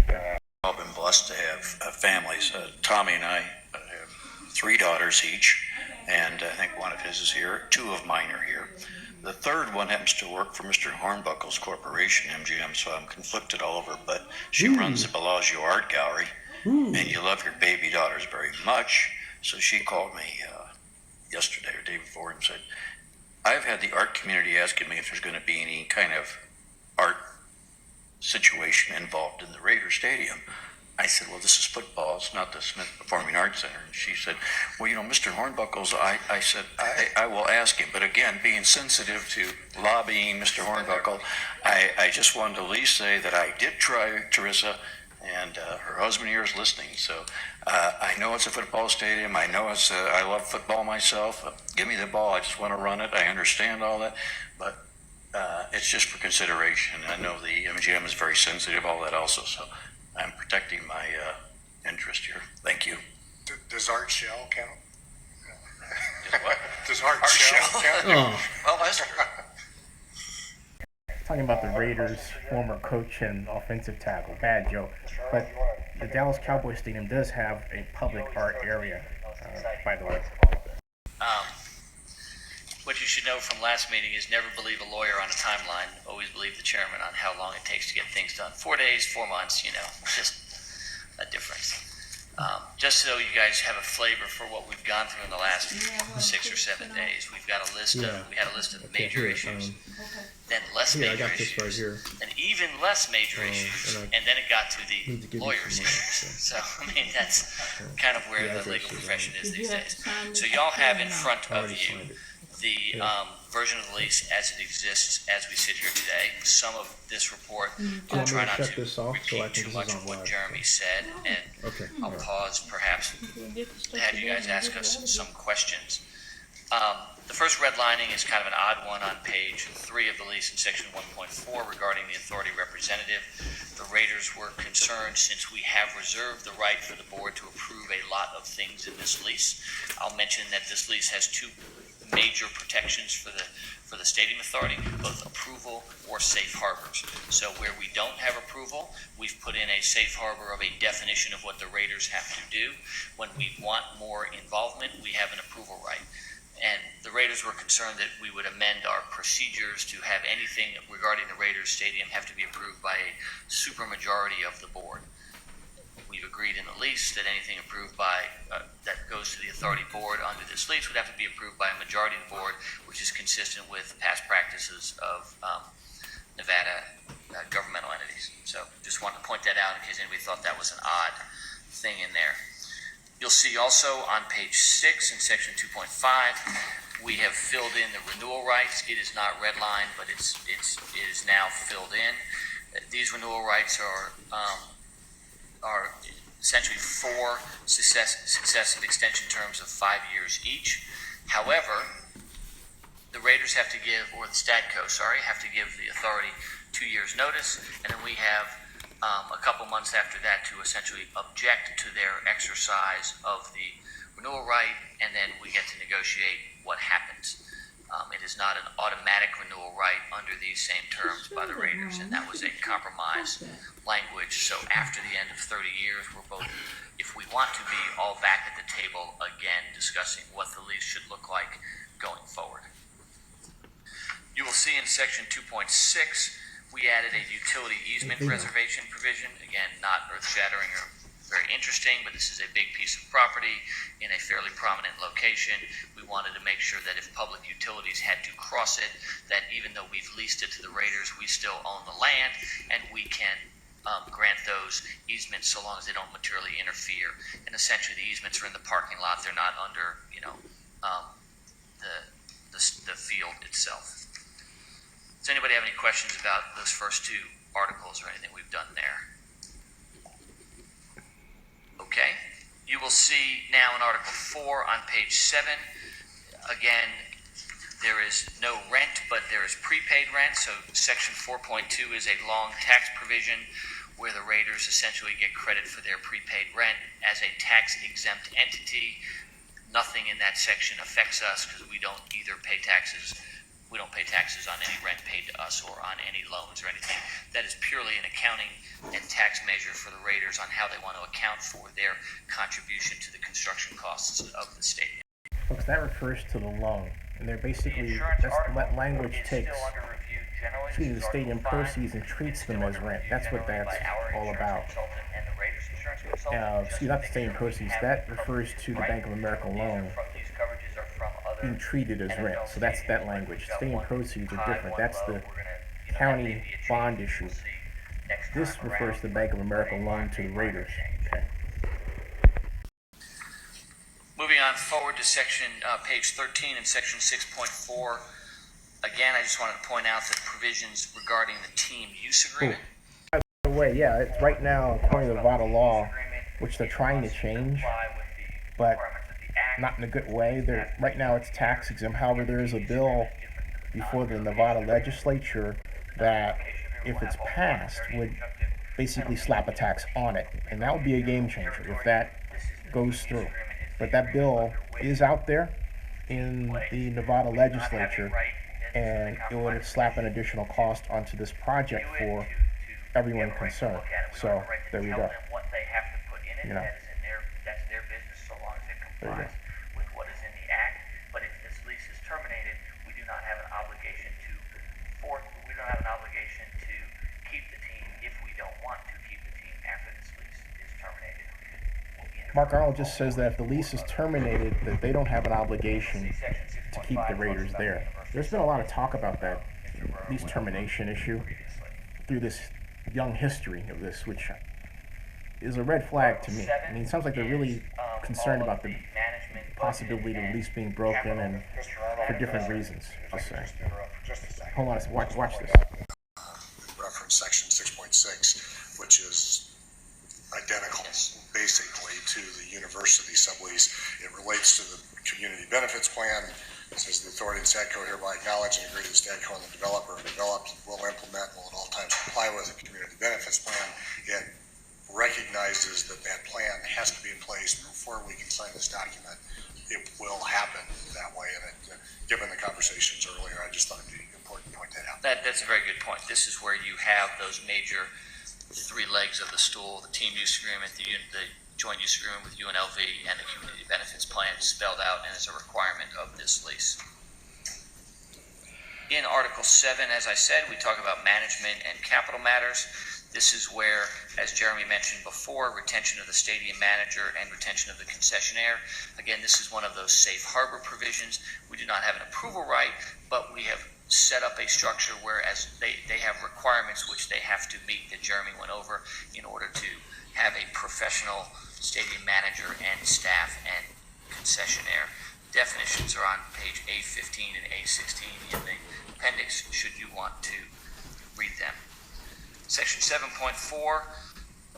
I've been blessed to have families. Tommy and I have 3 daughters each, and I think one of his is here. 2 of mine are here. The third one happens to work for Mr. Hornbuckle's corporation, MGM, so I'm conflicted all over, but she runs the Bellagio Art Gallery, and you love your baby daughters very much, so she called me yesterday or day before and said, I've had the art community asking me if there's going to be any kind of art situation involved in the Raider Stadium. I said, well, this is football. It's not the Smith Performing Arts Center. And she said, well, Mr. Hornbuckle's, I said, I will ask him. But again, being sensitive to lobbying Mr. Hornbuckle, I just wanted to at least say that I did try, Teresa, and her husband here is listening. So I know it's a football stadium. I know I love football myself. Give me the ball. I just want to run it. I understand all that. But it's just for consideration. I know the MGM is very sensitive, all that also, so I'm protecting my interest here. Thank you. Does Art Shell count? Just what? Does Art Art Shell Shell? count? Well, that's Talking about the Raiders' former coach and offensive tackle, bad joke. But the Dallas Cowboys Stadium does have a public art area, by the way. What you should know from last meeting is never believe a lawyer on a timeline. Always believe the chairman on how long it takes to get things done. 4 days, 4 months, just a difference. Just so you guys have a flavor for what we've gone through in the last 6 or 7 days, we had a list of major issues, then less major issues, then even less major issues, and then it got to the lawyers' issues. So, that's kind of where the legal profession is these days. So y'all have in front of you the version of the lease as it exists as we sit here today. Some of this report, I'll try not to repeat too much of what Jeremy said, and I'll pause perhaps to have you guys ask us some questions. The first redlining is kind of an odd one on page 3 of the lease in section 1.4 regarding the authority representative. The Raiders were concerned since we have reserved the right for the board to approve a lot of things in this lease. I'll mention that this lease has 2 major protections for the stadium authority, both approval or safe harbors. So where we don't have approval, we've put in a safe harbor of a definition of what the Raiders have to do. When we want more involvement, we have an approval right. And the Raiders were concerned that we would amend our procedures to have anything regarding the Raiders stadium have to be approved by a supermajority of the board. We've agreed in the lease that anything approved by, that goes to the authority board under this lease would have to be approved by a majority of the board, which is consistent with past practices of Nevada governmental entities. So just wanted to point that out in case anybody thought that was an odd thing in there. You'll see also on page 6 in section 2.5, we have filled in the renewal rights. It is not redlined, but it is now filled in. These renewal rights are essentially 4 successive extension terms of 5 years each. However, the Raiders have to give, or the Stadco, have to give the authority 2 years notice, and then we have a couple months after that to essentially object to their exercise of the renewal right, and then we get to negotiate what happens. It is not an automatic renewal right under these same terms by the Raiders, and that was a compromise language. So after the end of 30 years, we're both, if we want to be, all back at the table again discussing what the lease should look like going forward. You will see in section 2.6, we added a utility easement reservation provision. Again, not earth-shattering or very interesting, but this is a big piece of property in a fairly prominent location. We wanted to make sure that if public utilities had to cross it, that even though we've leased it to the Raiders, we still own the land, and we can grant those easements so long as they don't materially interfere. And essentially, the easements are in the parking lot; they're not under, the field itself. Does anybody have any questions about those first 2 articles or anything we've done there? Okay. You will see now in Article 4 on page 7, again, there is no rent, but there is prepaid rent. So section 4.2 is a long tax provision where the Raiders essentially get credit for their prepaid rent as a tax-exempt entity. Nothing in that section affects us because we don't either pay taxes. We don't pay taxes on any rent paid to us or on any loans or anything. That is purely an accounting and tax measure for the Raiders on how they want to account for their contribution to the construction costs of the stadium. Folks, that refers to the loan. And they're basically, that's what language takes to the stadium proceeds and treats them as rent. That's what that's all about. Not the stadium proceeds. That refers to the Bank of America loan being treated as rent. So that's that language. Stadium proceeds are different. That's the county bond issue. This refers to the Bank of America loan to the Raiders. Okay. Moving on forward to section page 13 and section 6.4. Again, I just wanted to point out that provisions regarding the team use agreement. By the way, yeah, it's right now, according to the Nevada law, which they're trying to change, but not in a good way. Right now it's tax exempt. However, there is a bill before the Nevada legislature that, if it's passed, would basically slap a tax on it. And that would be a game changer if that goes through. But that bill is out there in the Nevada legislature, and it would slap an additional cost onto this project for everyone concerned. So there you go. You know. That's their business, so long as it There you go. complies with what is in the act. But if this lease is terminated, we do not have an obligation to keep the team if we don't want to keep the team after this lease is terminated. Mark Arnold just says that if the lease is terminated, that they don't have an obligation to keep the Raiders there. There's been a lot of talk about that lease termination issue through this young history of this, which is a red flag to me. I mean, it sounds like they're really concerned about the possibility of the lease being broken, and for different reasons. Just saying. Hold on, watch this. Reference section 6.6, which is identical basically to the university sublease. It relates to the community benefits plan. It says the authority and STADCO hereby acknowledge and agree that STADCO and the developer developed, will implement, will at all times comply with the community benefits plan. It recognizes that that plan has to be in place before we can sign this document. It will happen that way, and given the conversations earlier, I just thought it'd be important to point that out. That's a very good point. This is where you have those major three legs of the stool: the team use agreement, the joint use agreement with UNLV, and the community benefits plan spelled out and as a requirement of this lease. In Article 7, as I said, we talk about management and capital matters. This is where, as Jeremy mentioned before, retention of the stadium manager and retention of the concessionaire. Again, this is one of those safe harbor provisions. We do not have an approval right, but we have set up a structure whereas they have requirements which they have to meet that Jeremy went over in order to have a professional stadium manager and staff and concessionaire. Definitions are on page A15 and A16 in the appendix should you want to read them. Section 7.4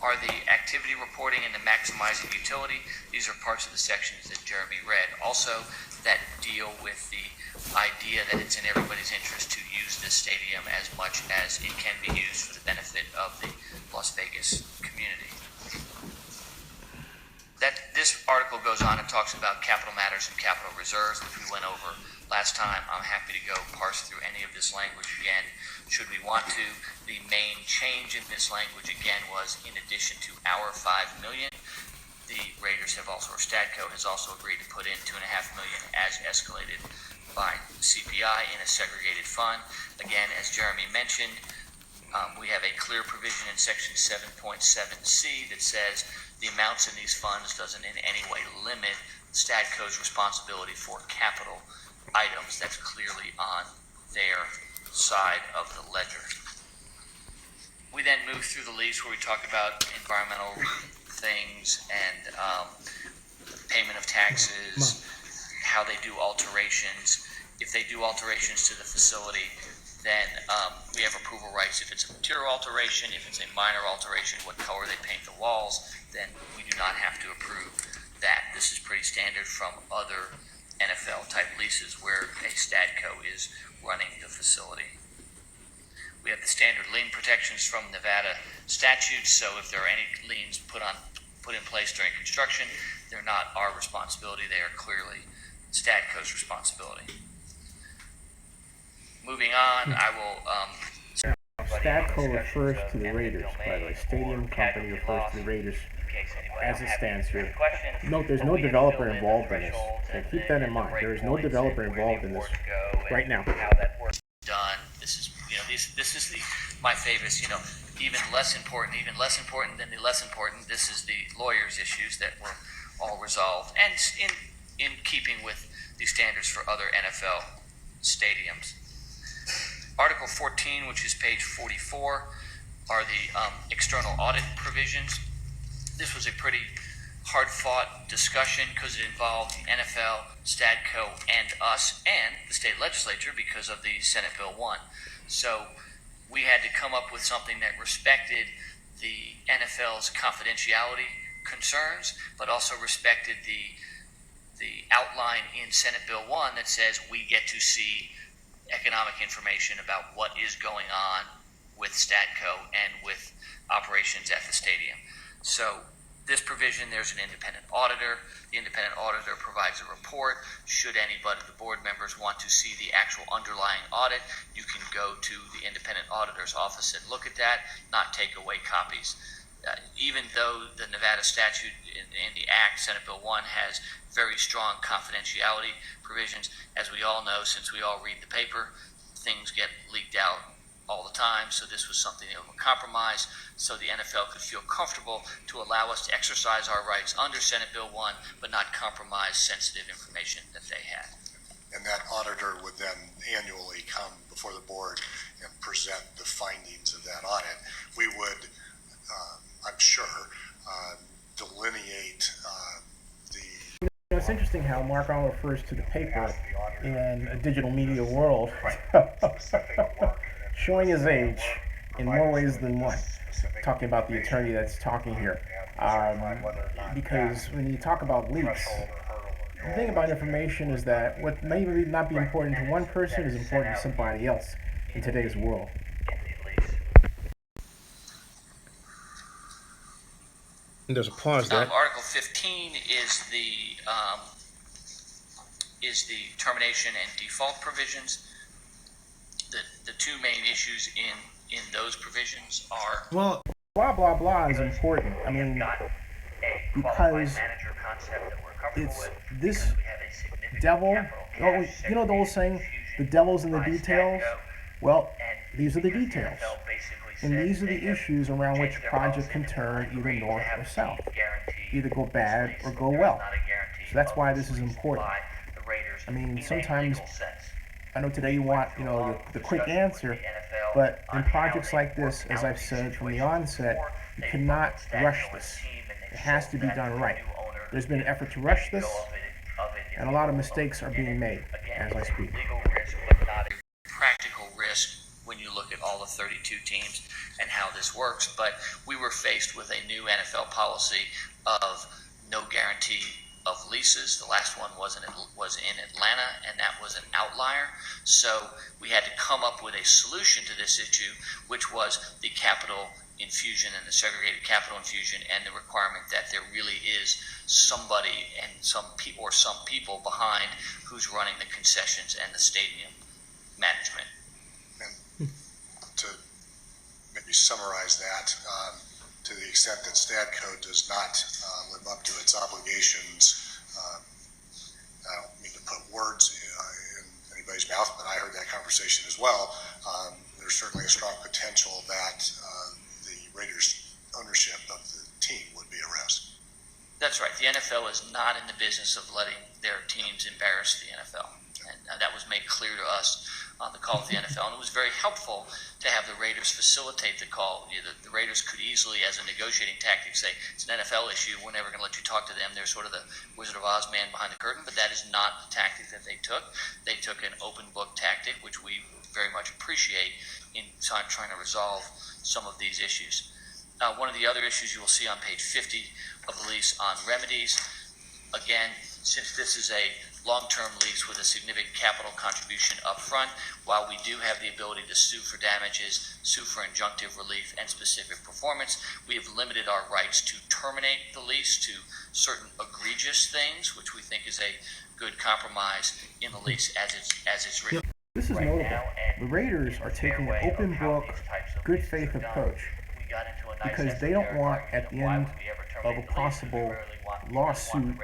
are the activity reporting and the maximizing utility. These are parts of the sections that Jeremy read. Also, that deal with the idea that it's in everybody's interest to use this stadium as much as it can be used for the benefit of the Las Vegas community. This article goes on and talks about capital matters and capital reserves, which we went over last time. I'm happy to go parse through any of this language again, should we want to. The main change in this language again was, in addition to our $5 million, the Raiders have also, or STADCO has also agreed to put in $2.5 million as escalated by CPI in a segregated fund. Again, as Jeremy mentioned, we have a clear provision in section 7.7C that says the amounts in these funds doesn't in any way limit STADCO's responsibility for capital items. That's clearly on their side of the ledger. We then move through the lease where we talk about environmental things and payment of taxes, how they do alterations. If they do alterations to the facility, then we have approval rights. If it's a material alteration, if it's a minor alteration, what color they paint the walls, then we do not have to approve that. This is pretty standard from other NFL type leases where a STADCO is running the facility. We have the standard lien protections from Nevada statutes, so if there are any liens put in place during construction, they're not our responsibility, they are clearly STADCO's responsibility. Moving on, I will STADCO refers to the Raiders, by the way. Stadium company refers to the Raiders as it stands here. Note, there's no developer involved in this. Okay, keep that in mind. There is no developer involved in this right now. Done. This is, this is my favorite, even less important than the less important. This is the lawyers' issues that were all resolved, and in keeping with the standards for other NFL stadiums. Article 14, which is page 44, are the external audit provisions. This was a pretty hard-fought discussion because it involved the NFL, STADCO, and us, and the state legislature because of the Senate Bill 1. So we had to come up with something that respected the NFL's confidentiality concerns, but also respected the outline in Senate Bill 1 that says we get to see economic information about what is going on with Stadco and with operations at the stadium. So this provision, there's an independent auditor. The independent auditor provides a report. Should anybody, the board members, want to see the actual underlying audit, you can go to the independent auditor's office and look at that, not take away copies. Even though the Nevada statute in the Act, Senate Bill 1, has very strong confidentiality provisions, as we all know, since we all read the paper, things get leaked out all the time. So this was something of a compromise, so the NFL could feel comfortable to allow us to exercise our rights under Senate Bill 1, but not compromise sensitive information that they had. And that auditor would then annually come before the board and present the findings of that audit. We would, I'm sure, delineate the. It's interesting how Mark Arnold refers to the paper in a digital media world, showing his age in more ways than one. Talking about the attorney that's talking here, because when you talk about leaks, the thing about information is that what may not be important to one person is important to somebody else in today's world. And there's a pause there. Article 15 is the termination and default provisions. The two main issues in those provisions are. Well, blah blah blah is important. I mean, because it's this devil. Oh, you know the old saying, "The devil's in the details." Well, these are the details, and these are the issues around which a project can turn either north or south, either go bad or go well. So that's why this is important. I mean, sometimes I know today you want, the quick answer, but in projects like this, as I've said from the onset, you cannot rush this. It has to be done right. There's been an effort to rush this, and a lot of mistakes are being made as I speak. Practical risk when you look at all the 32 teams and how this works, but we were faced with a new NFL policy of no guarantee of leases. The last one was in Atlanta, and that was an outlier. So we had to come up with a solution to this issue, which was the capital infusion and the segregated capital infusion, and the requirement that there really is somebody and some people behind who's running the concessions and the stadium management. And to maybe summarize that, to the extent that Stadco does not live up to its obligations, I don't mean to put words in anybody's mouth, but I heard that conversation as well. There's certainly a strong potential that the Raiders' ownership of the team would be at risk. That's right. The NFL is not in the business of letting their teams embarrass the NFL. And that was made clear to us on the call of the NFL. And it was very helpful to have the Raiders facilitate the call. The Raiders could easily, as a negotiating tactic, say, it's an NFL issue, we're never going to let you talk to them. They're sort of the Wizard of Oz man behind the curtain. But that is not the tactic that they took. They took an open book tactic, which we very much appreciate in trying to resolve some of these issues. One of the other issues you will see on page 50 of the lease on remedies, again, since this is a long-term lease with a significant capital contribution up front, while we do have the ability to sue for damages, sue for injunctive relief, and specific performance, we have limited our rights to terminate the lease to certain egregious things, which we think is a good compromise in the lease as it's written. This is notable. The Raiders are taking an open book, good faith approach because they don't want, at the end of a possible lawsuit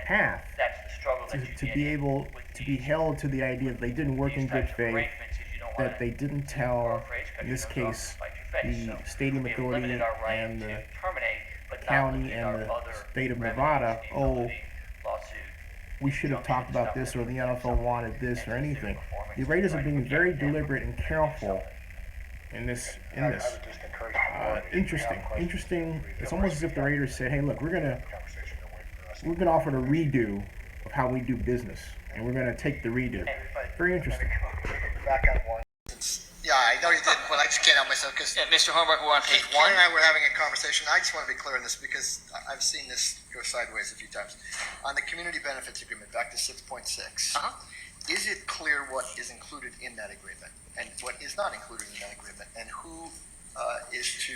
path, to be able to be held to the idea that they didn't work in good faith, that they didn't tell, in this case, the stadium authority and the county and the state of Nevada, oh, we should have talked about this, or the NFL wanted this, or anything. The Raiders are being very deliberate and careful in this. Interesting. It's almost as if the Raiders said, "Hey, look, we're gonna offer a redo of how we do business, and we're gonna take the redo." Very interesting. Back up one. Yeah, I know you did, but I just can't help myself because Mr. Hornbuck, we're on page Ken 1. and I were having a conversation. I just want to be clear on this because I've seen this go sideways a few times. On the community benefits agreement, back to 6.6. Uh-huh. is it clear what is included in that agreement and what is not included in that agreement, and who is to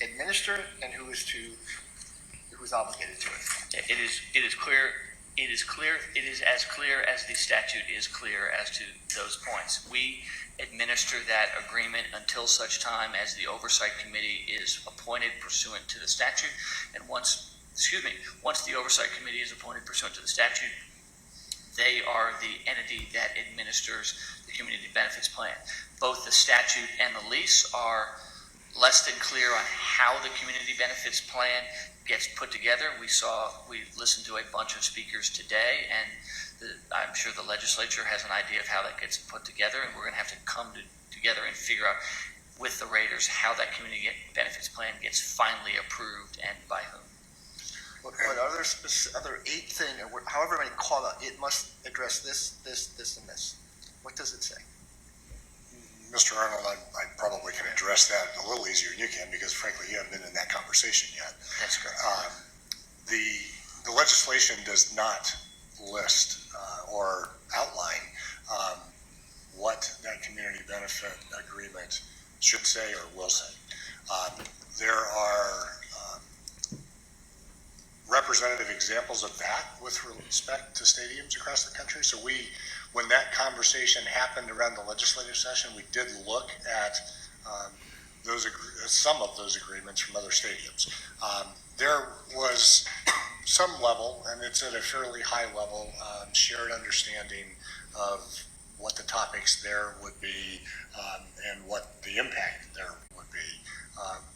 administer it and who's obligated to it? It is clear. It is clear. It is as clear as the statute is clear as to those points. We administer that agreement until such time as the oversight committee is appointed pursuant to the statute, and once the oversight committee is appointed pursuant to the statute, they are the entity that administers the community benefits plan. Both the statute and the lease are less than clear on how the community benefits plan gets put together. We listened to a bunch of speakers today, and I'm sure the legislature has an idea of how that gets put together, and we're going to have to come together and figure out with the Raiders how that community benefits plan gets finally approved and by whom. But are there other 8 things, or however many call out, it must address this, and this? What does it say? Mr. Arnold, I probably can address that a little easier than you can, because frankly, you haven't been in that conversation yet. That's correct. The legislation does not list or outline what that community benefit agreement should say or will say. There are representative examples of that with respect to stadiums across the country. So when that conversation happened around the legislative session, we did look at some of those agreements from other stadiums. There was some level, and it's at a fairly high level, shared understanding of what the topics there would be and what the impact there would be.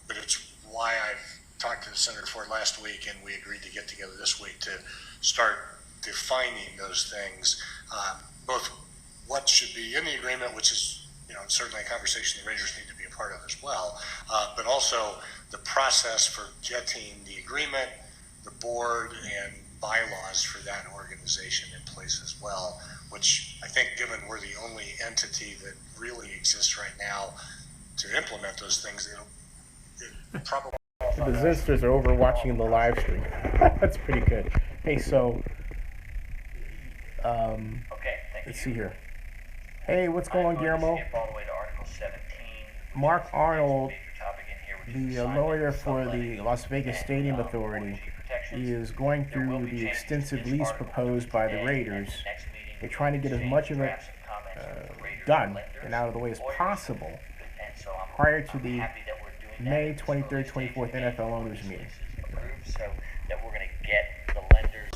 But it's why I've talked to Senator Ford last week, and we agreed to get together this week to start defining those things, both what should be in the agreement, which is certainly a conversation the Raiders need to be a part of as well, but also the process for getting the agreement, the board, and bylaws for that organization in place as well, which I think, given we're the only entity that really exists right now to implement those things, it probably... The Zinsters are over watching the live stream. That's pretty good. Hey, so, let's see here. Hey, what's going on, Guillermo? Mark Arnold, the lawyer for the Las Vegas Stadium Authority, is going through the extensive lease proposed by the Raiders. They're trying to get as much of it done and out of the way as possible prior to the May 23rd, 24th NFL owners meeting. So that we're going to get the lenders,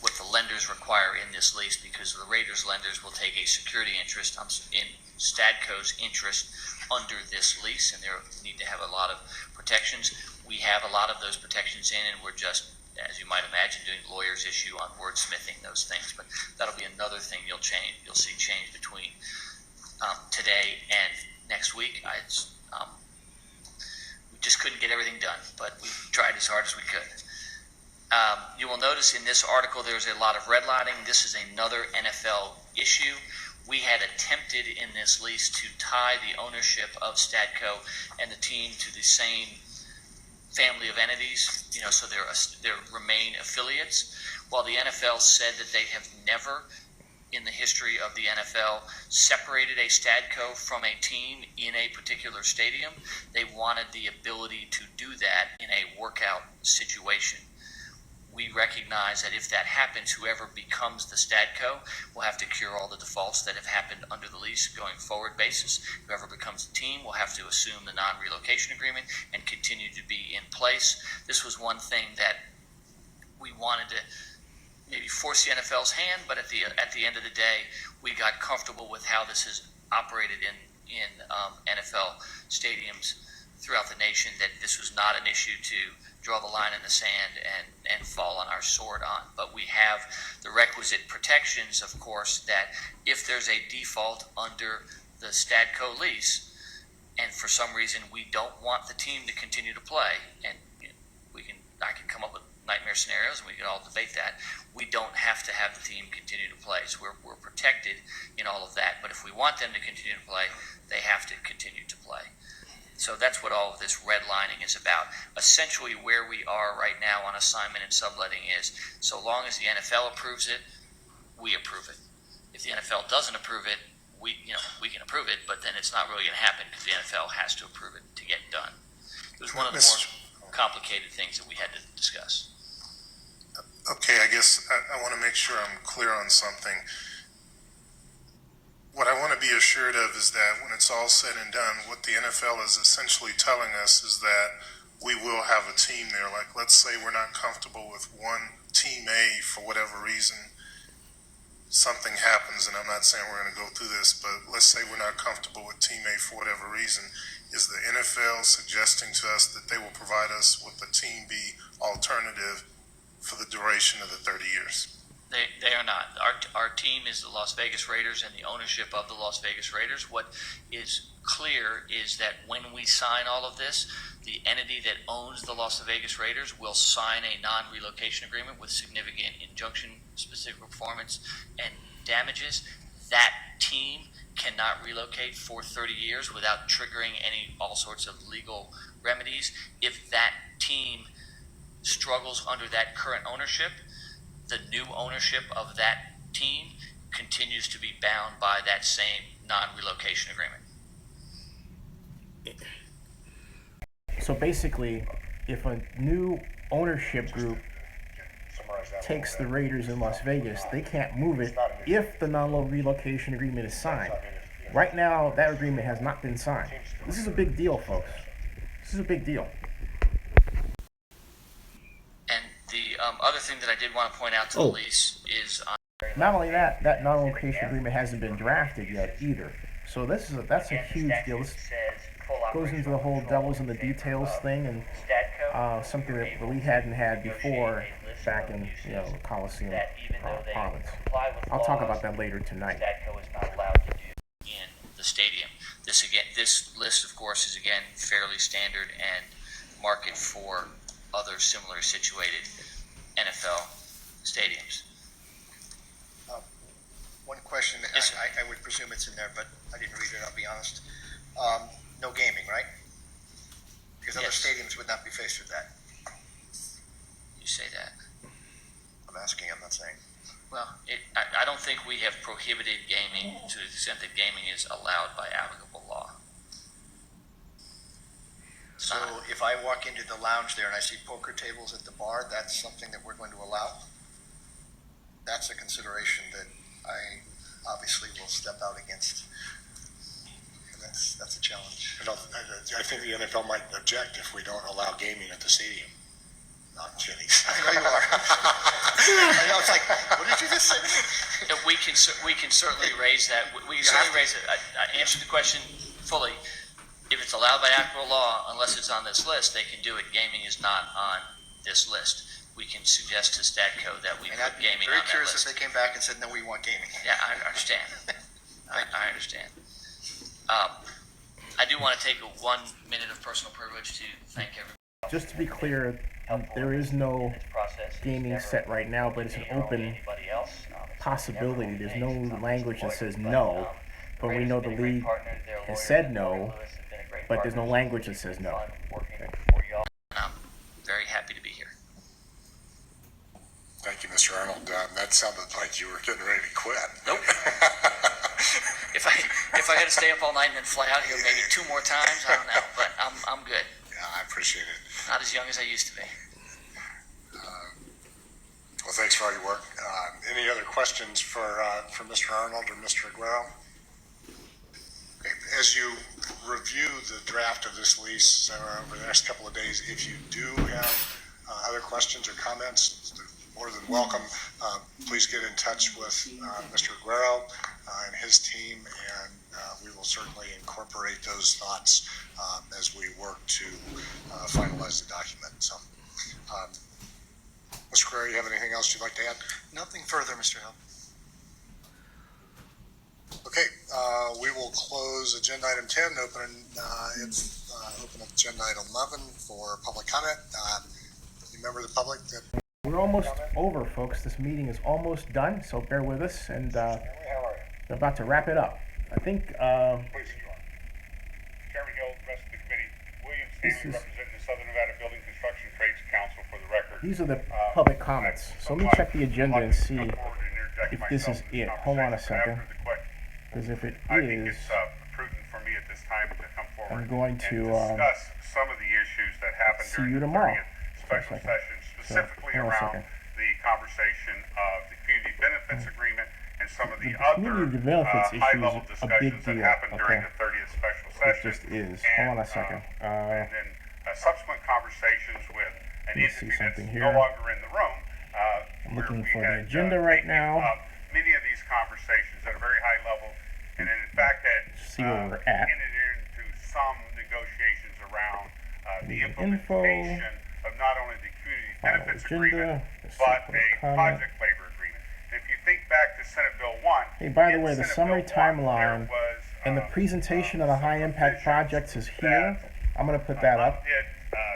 what the lenders require in this lease, because the Raiders lenders will take a security interest in Stadco's interest under this lease, and they need to have a lot of protections. We have a lot of those protections in, and we're just, as you might imagine, doing lawyers issue on wordsmithing those things. But that'll be another thing you'll see change between today and next week. Just couldn't get everything done, but we tried as hard as we could. You will notice in this article there's a lot of redlining. This is another NFL issue. We had attempted in this lease to tie the ownership of Stadco and the team to the same family of entities, so they remain affiliates. While the NFL said that they have never in the history of the NFL separated a Stadco from a team in a particular stadium, they wanted the ability to do that in a workout situation. We recognize that if that happens, whoever becomes the Stadco will have to cure all the defaults that have happened under the lease going forward basis. Whoever becomes the team will have to assume the non-relocation agreement and continue to be in place. This was one thing that we wanted to maybe force the NFL's hand, but at the end of the day, we got comfortable with how this is operated in NFL stadiums throughout the nation, that this was not an issue to draw the line in the sand and fall on our sword on. But we have the requisite protections, of course, that if there's a default under the Stadco lease, and for some reason we don't want the team to continue to play, and I can come up with nightmare scenarios, and we can all debate that. We don't have to have the team continue to play. So we're protected in all of that. But if we want them to continue to play, they have to continue to play. So that's what all of this redlining is about. Essentially where we are right now on assignment and subletting is, so long as the NFL approves it, we approve it. If the the NFL doesn't approve it, we can approve it, but then it's not really going to happen because the NFL has to approve it to get done. It was one of the more complicated things that we had to discuss. Okay, I guess I want to make sure I'm clear on something. What I want to be assured of is that when it's all said and done, what the NFL is essentially telling us is that we will have a team there. Like, let's say we're not comfortable with one team A for whatever reason. Something happens, and I'm not saying we're going to go through this, but let's say we're not comfortable with team A for whatever reason. Is the NFL suggesting to us that they will provide us with the team B alternative for the duration of the 30 years? They are not. Our team is the Las Vegas Raiders and the ownership of the Las Vegas Raiders. What is clear is that when we sign all of this, the entity that owns the Las Vegas Raiders will sign a non-relocation agreement with significant injunction-specific performance and damages. That team cannot relocate for 30 years without triggering all sorts of legal remedies. If that team struggles under that current ownership, the new ownership of that team continues to be bound by that same non-relocation agreement. So basically, if a new ownership group takes the Raiders in Las Vegas, they can't move it if the non-relocation agreement is signed. Right now, that agreement has not been signed. This is a big deal, folks. This is a big deal. And the other thing that I did want to point out to the lease is not only that, that non-relocation agreement hasn't been drafted yet either. So that's a huge deal. This goes into the whole devil's in the details thing, and something that we hadn't had before back in the Coliseum province. I'll talk about that later tonight. Statco is not allowed to do in the stadium. This list, of course, is again fairly standard and market for other similar situated NFL stadiums. One question, Yes, I would presume it's in there, but I didn't read it, I'll be honest. No gaming, right? Because other Yes. stadiums would not be faced with that. You say that. I'm asking, I'm not saying. Well, I don't think we have prohibited gaming to the extent that gaming is allowed by applicable law. So if I walk into the lounge there and I see poker tables at the bar, that's something that we're going to allow? That's a consideration that I obviously will step out against. And that's a challenge. I think the NFL might object if we don't allow gaming at the stadium. Not kidding. I know you are. I was like, what did you just say? We can certainly raise that. We can certainly raise it. I answered the question fully. If it's allowed by applicable law, unless it's on this list, they can do it. Gaming is not on this list. We can suggest to Statco that we And put I'd be gaming on very that curious list. if they came back and said, no, we want gaming. Yeah, I understand. I understand. I do want to take 1 minute of personal privilege to thank everybody. Just to be clear, there is no gaming set right now, but it's an open possibility. There's no language that says no, but we know the league has said no, but there's no language that says no. Okay. I'm very happy to be here. Thank you, Mr. Arnold. That sounded like you were getting ready to quit. Nope. If I had to stay up all night and then fly out here maybe 2 more times, I don't know, but I'm good. Yeah, I appreciate it. Not as young as I used to be. Well, thanks for all your work. Any other questions for Mr. Arnold or Mr. Aguero? Okay, as you review the draft of this lease over the next couple of days, if you do have other questions or comments, they're more than welcome. Please get in touch with Mr. Aguero and his team, and we will certainly incorporate those thoughts as we work to finalize the document. So, Mr. Aguero, you have anything else you'd like to add? Nothing further, Mr. Hill. Okay, we will close agenda item 10, open up agenda item 11 for public comment. Any member of the public that... We're almost over, folks. This meeting is almost done, so bear with us, and we're about to wrap it up. I think Please, Chairman Hill, rest of the committee, William Stanley, representing the Southern Nevada Building Construction Trades Council for the record. these are the public comments. So let me check the agenda and see. Come forward and interject if myself this is in this it. Hold on a conversation second, after the question. because if it I think is, it's prudent for me at this time to come forward I'm going and to discuss some of the issues that happened see during you the tomorrow. 30th special second. session, specifically hold on a around second. the conversation of the community benefits agreement and some of the community other benefits issue high-level is a big discussions that deal. happened during Okay. the 30th special It session. just is. And, Hold on a second. and then subsequent conversations with an Let me see entity that's something no here. longer in the room. I'm where looking we for the had, agenda right taken now. up many of these conversations at a very high level, and then in fact had See where we're at. entered into some negotiations around the Info. implementation of not only the community Final benefits agenda. agreement, Let's see, but public a comment. project labor agreement. And if you think back to Senate Bill 1, Hey, by the in way, the Senate summary Bill 1, timeline there was, and the presentation of the high impact projects is here. I'm going to put that up. undid,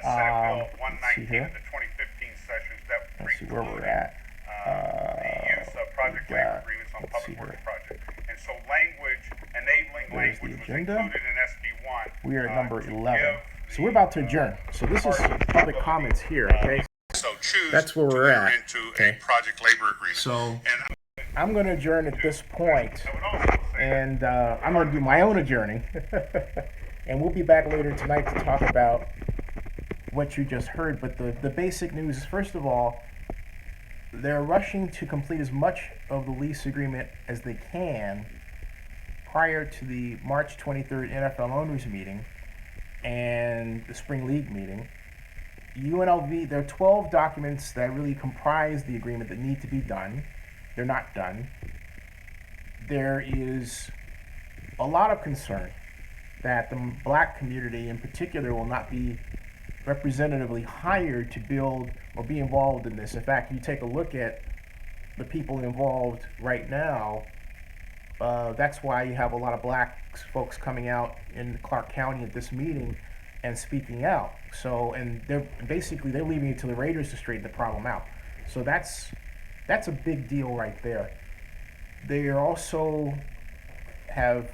Senate Bill Let's see 119 here. of the 2015 sessions that Let's see where we're precluded at. the use of project we labor got- agreements on let's see public works here. projects. And so language, enabling There's the language was agenda. included in SB 1. We are at number to 11. give So we're about to adjourn. So this is public comments here, okay? So choose That's where to we're enter at, into okay? a project labor agreement. So And I'm going to adjourn at this point, I would also say and I'm going to do my own adjourning. And we'll be back later tonight to talk about what you just heard. But the basic news is, first of all, they're rushing to complete as much of the lease agreement as they can prior to the March 23rd NFL owners meeting and the spring league meeting. UNLV, there are 12 documents that really comprise the agreement that need to be done. They're not done. There is a lot of concern that the black community in particular will not be representatively hired to build or be involved in this. In fact, if you take a look at the people involved right now, that's why you have a lot of black folks coming out in Clark County at this meeting and speaking out. So, and they're leaving it to the Raiders to straighten the problem out. So that's a big deal right there. They also have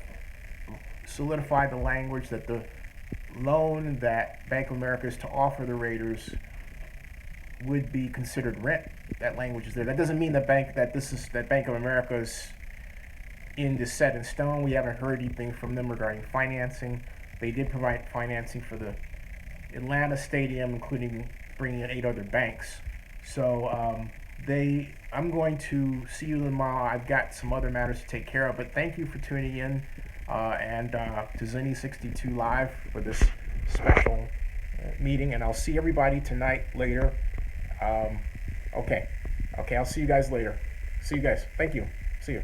solidified the language that the loan that Bank of America is to offer the Raiders would be considered rent. That language is there. That doesn't mean that Bank of America is set in stone. We haven't heard anything from them regarding financing. They did provide financing for the Atlanta stadium, including bringing in 8 other banks. So I'm going to see you tomorrow. I've got some other matters to take care of, but thank you for tuning in and to Zinni 62 Live for this special meeting, and I'll see everybody tonight later. Okay, I'll see you guys later. See you guys. Thank you. See you.